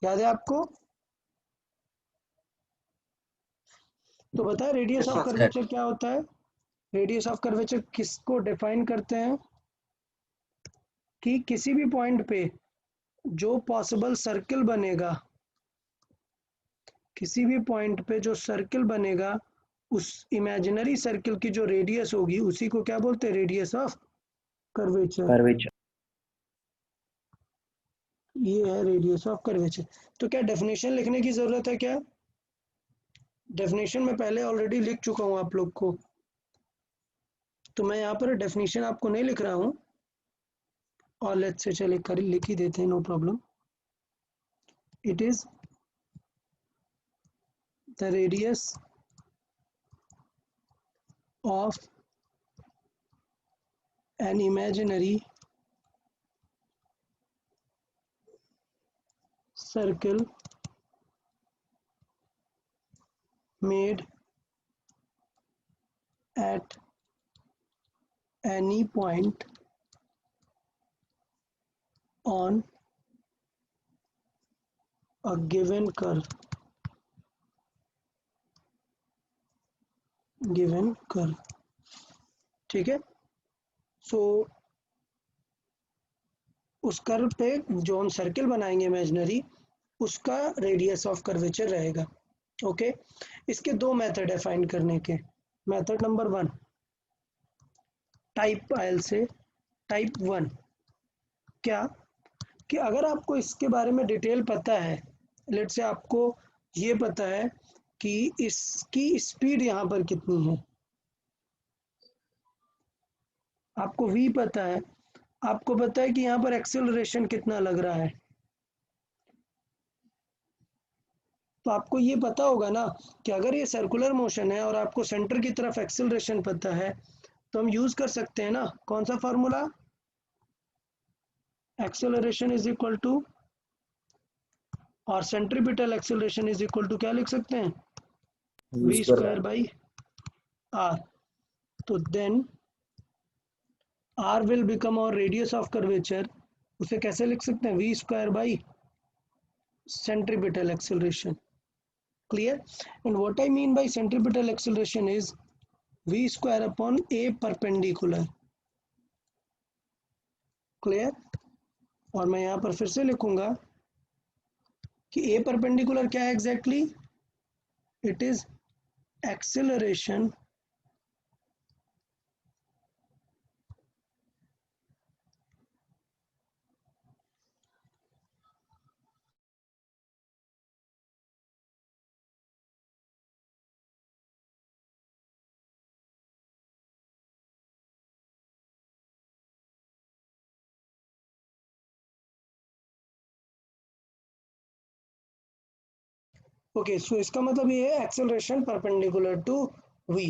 याद है आपको। तो बताए रेडियस ऑफ कर्वेचर क्या होता है। रेडियस ऑफ कर्वेचर किसको डिफाइन करते हैं, कि किसी भी पॉइंट पे जो पॉसिबल सर्किल बनेगा, किसी भी पॉइंट पे जो सर्किल बनेगा, उस इमेजिनरी सर्किल की जो रेडियस होगी उसी को क्या बोलते हैं, रेडियस ऑफ कर्वेचर। कर्वेचर। ये है रेडियस ऑफ कर्वेचर। तो क्या डेफिनेशन लिखने की जरूरत है क्या, डेफिनेशन मैं पहले ऑलरेडी लिख चुका हूं आप लोग को, तो मैं यहाँ पर डेफिनेशन आपको नहीं लिख रहा हूं, और लेट्स से चले कर लिख ही देते हैं, no problem. It is the radius of an imaginary circle made at any point on a given curve, ठीक है। सो उस कर्व पे जो हम सर्किल बनाएंगे इमेजिनरी, उसका रेडियस ऑफ कर्वेचर रहेगा। ओके। इसके दो मेथड है फाइंड करने के। मेथड नंबर 1 टाइप आयल से, टाइप 1 क्या, कि अगर आपको इसके बारे में डिटेल पता है, लेट से आपको ये पता है कि इसकी स्पीड यहाँ पर कितनी है। आपको v पता है, आपको पता है कि यहाँ पर एक्सेलरेशन कितना लग रहा है, तो आपको ये पता होगा ना कि अगर ये सर्कुलर मोशन है और आपको सेंटर की तरफ एक्सेलरेशन पता है, तो हम यूज कर सकते हैं ना कौन सा formula, acceleration is equal to, और centripetal acceleration is equal to क्या लिख सकते हैं, v स्क्वायर बाई r। तो देन r विल बिकम और रेडियस ऑफ कर्वेचर, उसे कैसे लिख सकते हैं, v square by centripetal acceleration. Clear? And what I mean by centripetal acceleration is v square upon a perpendicular. Clear? और मैं यहाँ पर फिर से लिखूंगा कि a perpendicular क्या है exactly? It is acceleration okay. So इसका मतलब ये है एक्सेलरेशन परपेंडिकुलर टू v।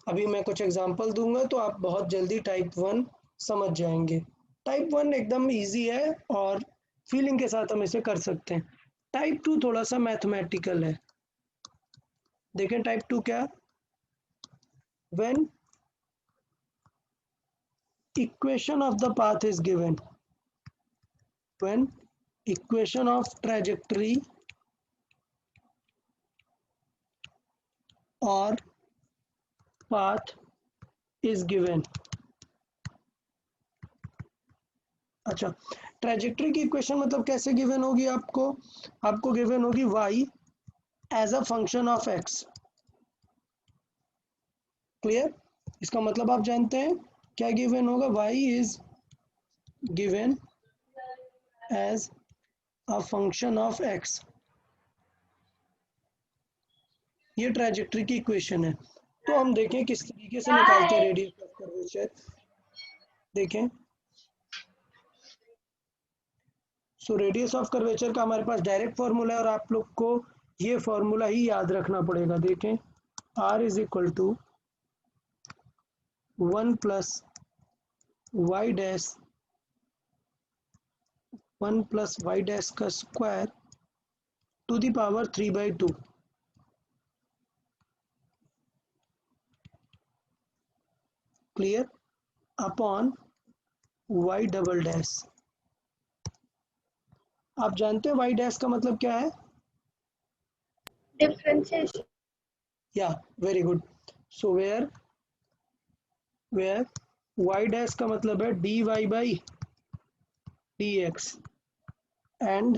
अभी मैं कुछ एग्जांपल दूंगा तो आप बहुत जल्दी टाइप 1 समझ जाएंगे। टाइप 1 एकदम इजी है और फीलिंग के साथ हम इसे कर सकते हैं। टाइप 2 थोड़ा सा मैथमेटिकल है। देखें टाइप 2 क्या, when equation of the path is given, when equation of trajectory और path is given। अच्छा, ट्रैजेक्टरी की इक्वेशन मतलब कैसे गिवन होगी आपको, आपको गिवन होगी y as a function of x। Clear? इसका मतलब आप जानते हैं क्या गिवन होगा, y is given as a function of x। ये ट्रैजेक्टरी की इक्वेशन है। तो हम देखें किस तरीके से निकालते हैं रेडियस ऑफ कर्वेचर। देखें, सो रेडियस ऑफ कर्वेचर का हमारे पास डायरेक्ट फॉर्मूला है और आप लोग को ये फॉर्मूला ही याद रखना पड़ेगा। देखें, r is equal to 1 plus Y dash, 1 plus Y dash का square to the power 3/2। Clear? Upon Y double dash. आप जानते हैं वाई डैश का मतलब क्या है, differentiation, yeah very good. So where y dash का मतलब है dy by dx and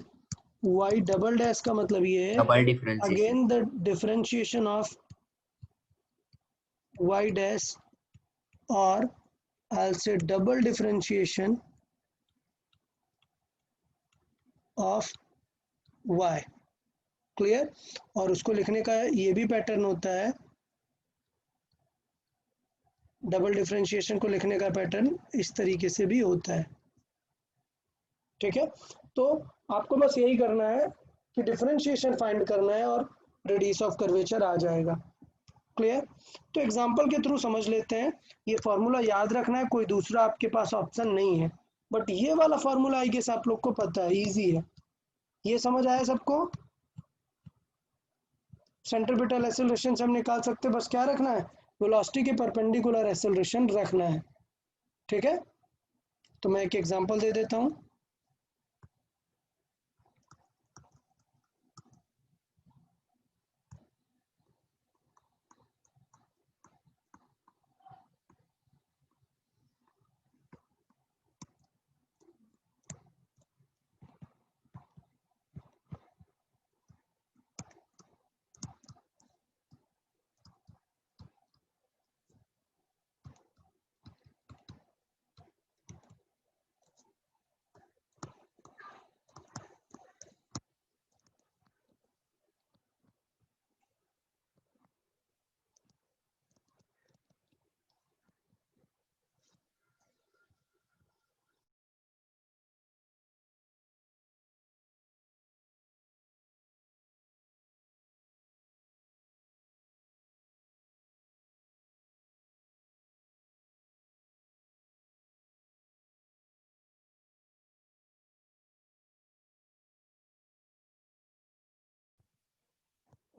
y double dash का मतलब ये है double differentiation. Again the differentiation of y dash, और I'll say double differentiation of y। क्लियर? और उसको लिखने का ये भी पैटर्न होता है, डबल डिफरेंशिएशन को लिखने का पैटर्न इस तरीके से भी होता है। ठीक है, तो आपको बस यही करना है कि डिफरेंशिएशन फाइंड करना है और रेडियस ऑफ कर्वेचर आ जाएगा। क्लियर? तो एग्जांपल के थ्रू समझ लेते हैं। ये फॉर्मूला याद रखना है, कोई दूसरा आपके पास ऑप्शन नहीं है, बट ये वाला फॉर्मूला आई गेस आप लोग को पता है, इजी है। ये समझ आया सबको? सेंट्रीपिटल एक्सेलरेशन से हम निकाल सकते हैं, बस क्या रखना है, वेलोसिटी के परपेंडिकुलर एक्सेलरेशन रखना है। ठीक है, तो मैं एक एग्जांपल दे देता हूं।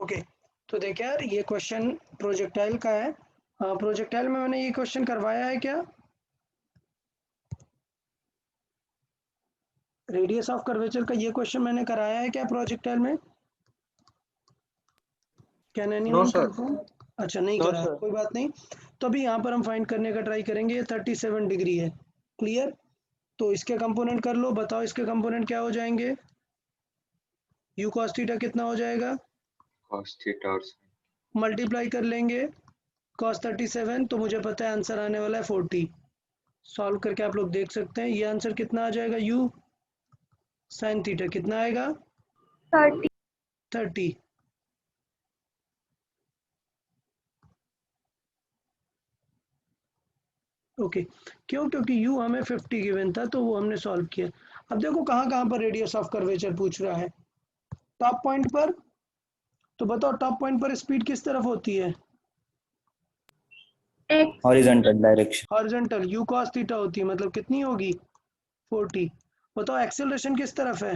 ओके, तो देख यार ये क्वेश्चन प्रोजेक्टाइल का है। प्रोजेक्टाइल में मैंने ये क्वेश्चन करवाया है क्या? रेडियस ऑफ कर्वेचर का ये क्वेश्चन मैंने कराया है क्या प्रोजेक्टाइल में? Can anyone sir. कंफर्म? अच्छा नहीं No, करा, sir. कोई बात नहीं। तो अभी यहाँ पर हम फाइंड करने का ट्राई करेंगे। ये 37 डिग्री है, क्लियर। तो इसके कंपोनेंट कर लो, बताओ इसके कंपोनेंट क्या हो जाएंगे? यू कॉस थीटा कितना हो जाएगा? cos theta और मल्टीप्लाई कर लेंगे cos 37, तो मुझे पता है आंसर आने वाला है 40। सॉल्व करके आप लोग देख सकते हैं ये आंसर कितना आ जाएगा। u sin थीटा कितना आएगा? 30. 30। ओके, क्यों? क्योंकि u हमें 50 गिवन था, तो वो हमने सॉल्व किया। अब देखो कहाँ कहाँ पर रेडियस ऑफ कर्वेचर पूछ रहा है। टॉप पॉइंट पर, तो बताओ टॉप पॉइंट पर स्पीड किस तरफ होती है? X. Horizontal direction. Horizontal, u cos theta होती है, मतलब कितनी होगी? 40। बताओ एक्सेलरेशन किस तरफ है?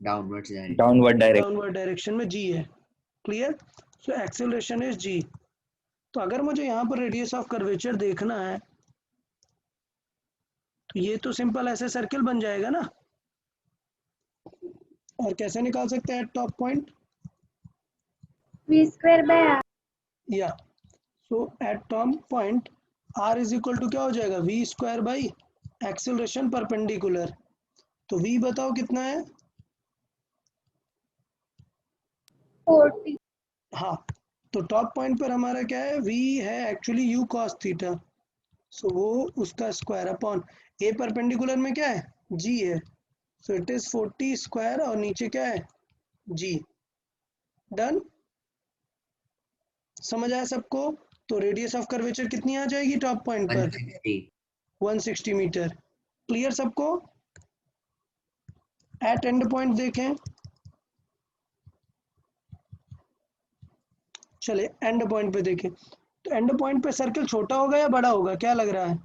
Downwards direction. Downward direction. Downward direction में g है, clear. So acceleration is g। तो अगर मुझे यहाँ पर रेडियस ऑफ कर्वेचर देखना है, तो ये तो सिंपल ऐसे सर्किल बन जाएगा ना। और कैसे निकाल सकते हैं top point? V square by R. या so at top point r is equal to क्या हो जाएगा? v square by acceleration perpendicular. तो v बताओ कितना है? 40. हाँ, तो टॉप पॉइंट पर हमारा क्या है? v है एक्चुअली u cos थीटा, सो वो उसका स्क्वायर अपॉन ए परपेंडिकुलर में क्या है? g है, सो इट इज 40 स्क्वायर और नीचे क्या है? g। डन, समझ आया सबको? तो रेडियस ऑफ कर्वेचर कितनी आ जाएगी टॉप पॉइंट पर? 160. 160 मीटर। क्लियर सबको? एट एंड पॉइंट देखें, चले एंड पॉइंट पे देखें। तो एंड पॉइंट पे सर्कल छोटा होगा या बड़ा होगा, क्या लग रहा है?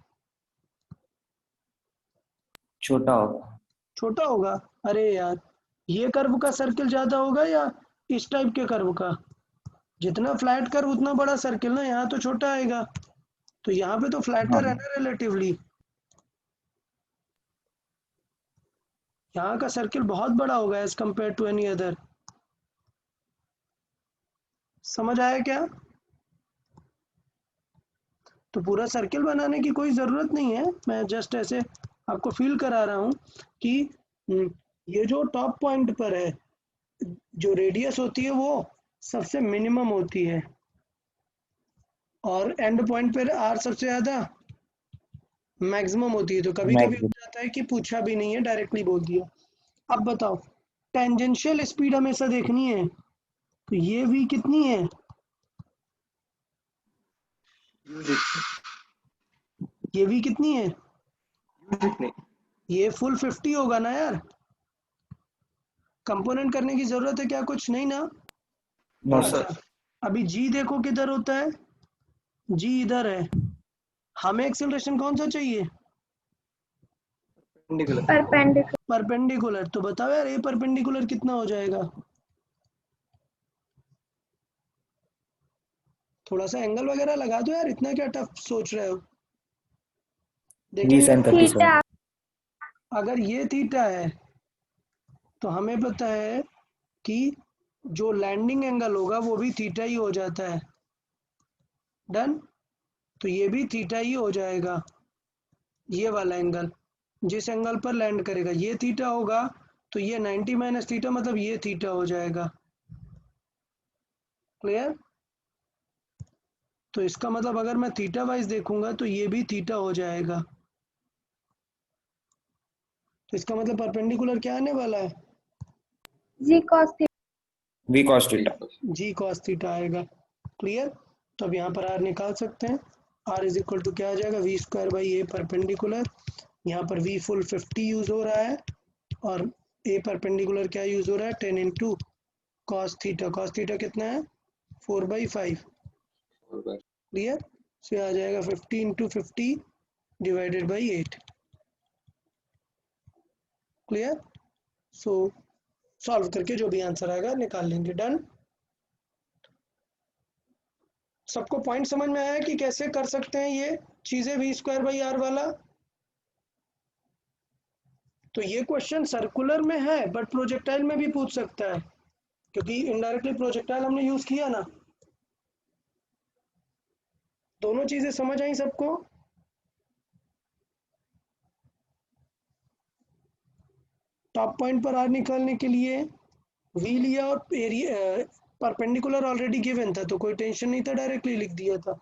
छोटा होगा। छोटा होगा। अरे यार, ये कर्व का सर्कल ज्यादा होगा या इस टाइप के कर्व का? जितना फ्लैट कर्व उतना बड़ा सर्कल ना, यहाँ तो छोटा आएगा। तो यहाँ पे तो फ्लैटर है हाँ, ना रिलेटिवली, यहाँ का सर्कल बहुत बड़ा होगा as compare to any other. समझ आया क्या? तो पूरा सर्कल बनाने की कोई ज़रूरत नहीं है, मैं जस्ट ऐसे आपको फील करा रहा हूँ कि ये जो टॉप पॉइंट पर है, जो रेडियस होती है वो सबसे मिनिमम होती है, और एंड पॉइंट पर आर सबसे ज़्यादा मैक्सिमम होती है। तो कभी कभी हो मैक्सिमम। जाता है कि पूछा भी नहीं है, डायरेक्टली बोल दिया। अब बताओ, टेंजेंशियल स्पीड हमेशा देखनी है, तो ये v कितनी है? ये v कितनी है? जितनी ये फुल 50 होगा ना यार। कंपोनेंट करने की जरूरत है क्या? कुछ नहीं ना। No sir. अच्छा, अभी g देखो किधर होता है, g इधर है। हमें एक्सेलरेशन कौन सा चाहिए? perpendicular. Perpendicular. परपेंडिकुलर। तो बताओ यार ए परपेंडिकुलर कितना हो जाएगा? थोड़ा सा एंगल वगैरह लगा दो यार, इतना क्या टफ सोच रहे हो? जी देखेंगे सन ना? 37। Theta. अगर ये थीटा है, तो हमें पता है कि जो लैंडिंग एंगल होगा वो भी थीटा ही हो जाता है। डन, तो ये भी थीटा ही हो जाएगा। ये वाला एंगल जिस एंगल पर लैंड करेगा ये थीटा होगा, तो ये 90 माइनस थीटा मतलब ये थीटा हो जाएगा। क्लियर? तो इसका मतलब अगर मैं थीटा वाइज देखूंगा तो ये भी थीटा हो जाएगा। तो इसका मतलब परपेंडिकुलर क्या आने वाला है? G cos theta. V cos theta. G cos theta आएगा। क्लियर? तो अब यहाँ पर आर निकाल सकते हैं। आर इज इक्वल टू क्या आ जाएगा? V square by a perpendicular. यहाँ पर वी फुल 50 यूज हो रहा है, और ए परपेंडिकुलर क्या यूज हो रहा है? 10 into cos theta. Cos theta कितना है? 4/5। क्लियर? सो आ जाएगा 50 into 50 divided by 8। Clear? So solve करके जो भी आंसर आएगा निकाल लेंगे। डन। सबको पॉइंट समझ में आया कि कैसे कर सकते हैं ये चीजें v²/r वाला? तो ये क्वेश्चन सर्कुलर में है बट प्रोजेक्टाइल में भी पूछ सकता है, क्योंकि इनडायरेक्टली प्रोजेक्टाइल हमने यूज किया ना। दोनों चीजें समझ आई सबको? टॉप पॉइंट पर आर निकालने के लिए v लिया और एरिया परपेंडिकुलर ऑलरेडी गिवन था, तो कोई टेंशन नहीं था, डायरेक्टली लिख दिया था।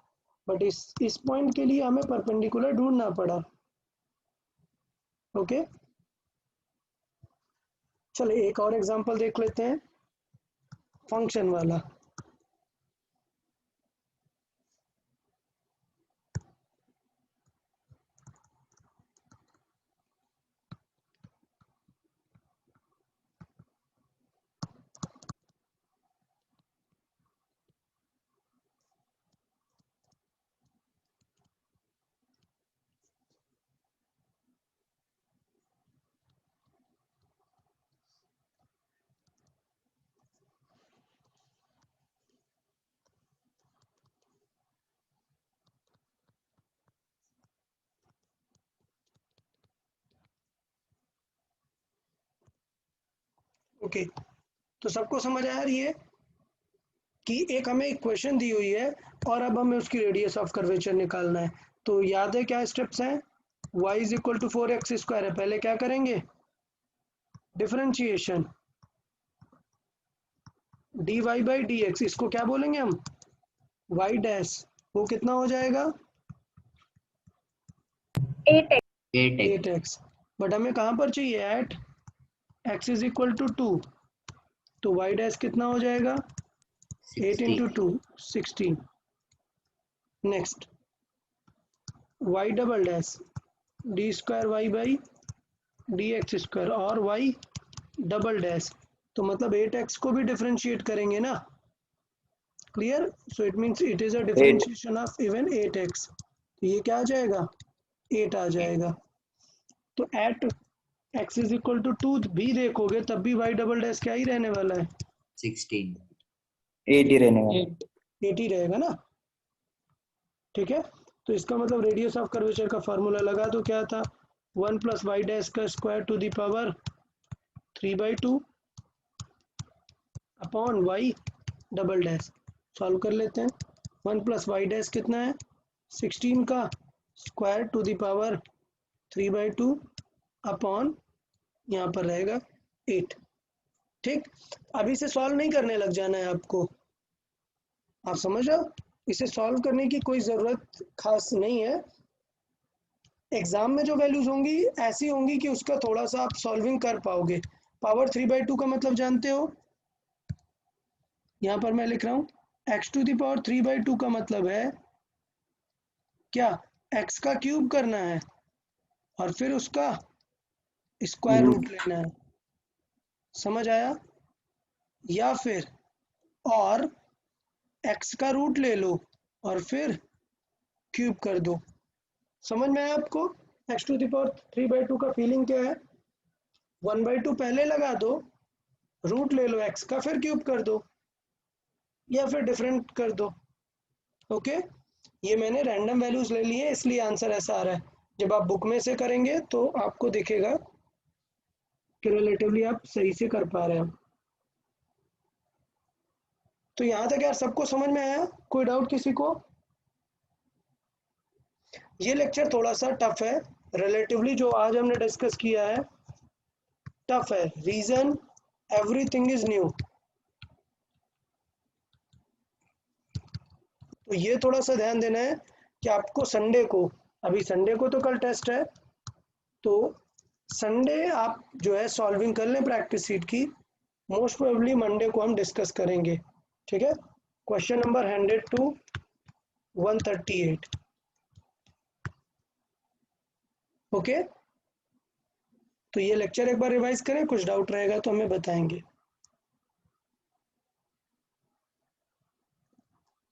बट इस पॉइंट के लिए हमें परपेंडिकुलर ढूंढना पड़ा। ओके, चलो एक और एग्जांपल देख लेते हैं, फंक्शन वाला। ओके, तो सबको समझ आया ये कि एक हमें इक्वेशन दी हुई है और अब हमें उसकी रेडियस ऑफ कर्वेचर निकालना है। तो याद है क्या स्टेप्स हैं? y = 4x² है, पहले क्या करेंगे? डिफरेंशिएशन dy/dx, इसको क्या बोलेंगे हम? y डैश, वो कितना हो जाएगा? 8x 8x। बट हमें कहाँ पर चाहिए? एट x = 2, तो y डैश कितना हो जाएगा? 8 × 2 16। Next y double dash d²y/dx² और y डबल डैश, तो मतलब 8x को भी डिफरेंशिएट करेंगे ना। Clear? So it means it is a differentiation of even 8x, तो ये क्या आ जाएगा? 8 आ जाएगा। तो एट x = 2 भी देखोगे तब भी y डबल डैश क्या ही रहने वाला है? 16 8 ही रहने वाला है। 8 ही रहेगा ना। ठीक है, तो इसका मतलब रेडियस ऑफ कर्वेचर का फॉर्मूला लगा दो, क्या था? 1 + y डैश का square to the power 3/2 upon y double dash. Solve कर लेते हैं। 1 + y डैश कितना है? 16 का square to the power 3/2 upon यहाँ पर रहेगा 8। ठीक, अभी से सॉल्व नहीं करने लग जाना है आपको, आप समझ रहे हो? इसे सॉल्व करने की कोई ज़रूरत खास नहीं है। एग्जाम में जो वैल्यूज होंगी ऐसी होंगी कि उसका थोड़ा सा आप सॉल्विंग कर पाओगे। पावर 3/2 का मतलब जानते हो? यहाँ पर मैं लिख रहा हूँ x⁴ 3/2 का मतलब है क्या? x का क्यूब करना है और फिर उसका स्क्वायर रूट लेना है। समझ आया? या फिर और x का रूट ले लो और फिर क्यूब कर दो। समझ में आया आपको? x⁴ 3/2 का फीलिंग क्या है? 1/2 पहले लगा दो, रूट ले लो x का, फिर क्यूब कर दो या फिर डिफरेंट कर दो। ओके, ये मैंने रैंडम वैल्यूज ले लिए इसलिए आंसर ऐसा आ रहा है। जब आप बुक में से करेंगे तो आपको दिखेगा कि रिलेटिवली आप सही से कर पा रहे हैं। तो यहाँ तक यार सबको समझ में आया? कोई डाउट किसी को? ये लेक्चर थोड़ा सा टफ है रिलेटिवली, जो आज हमने डिस्कस किया है टफ है। रीजन एवरीथिंग इज न्यू, तो ये थोड़ा सा ध्यान देना है कि आपको संडे को, अभी संडे को तो कल टेस्ट है, तो संडे आप जो है सॉल्विंग कर लें प्रैक्टिस सीट की। मोस्ट प्रोबेबली मंडे को हम डिस्कस करेंगे। ठीक है, क्वेश्चन नंबर 100 to 138। ओके, तो ये लेक्चर एक बार रिवाइज करें, कुछ डाउट रहेगा तो हमें बताएंगे।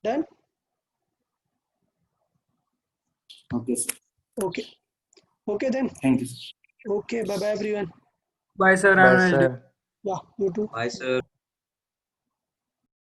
Done? Okay sir, okay, okay then, thank you sir. Okay, bye bye everyone. Bye, sir. Bye, Have a nice day. sir. Yeah, you too. Bye, sir.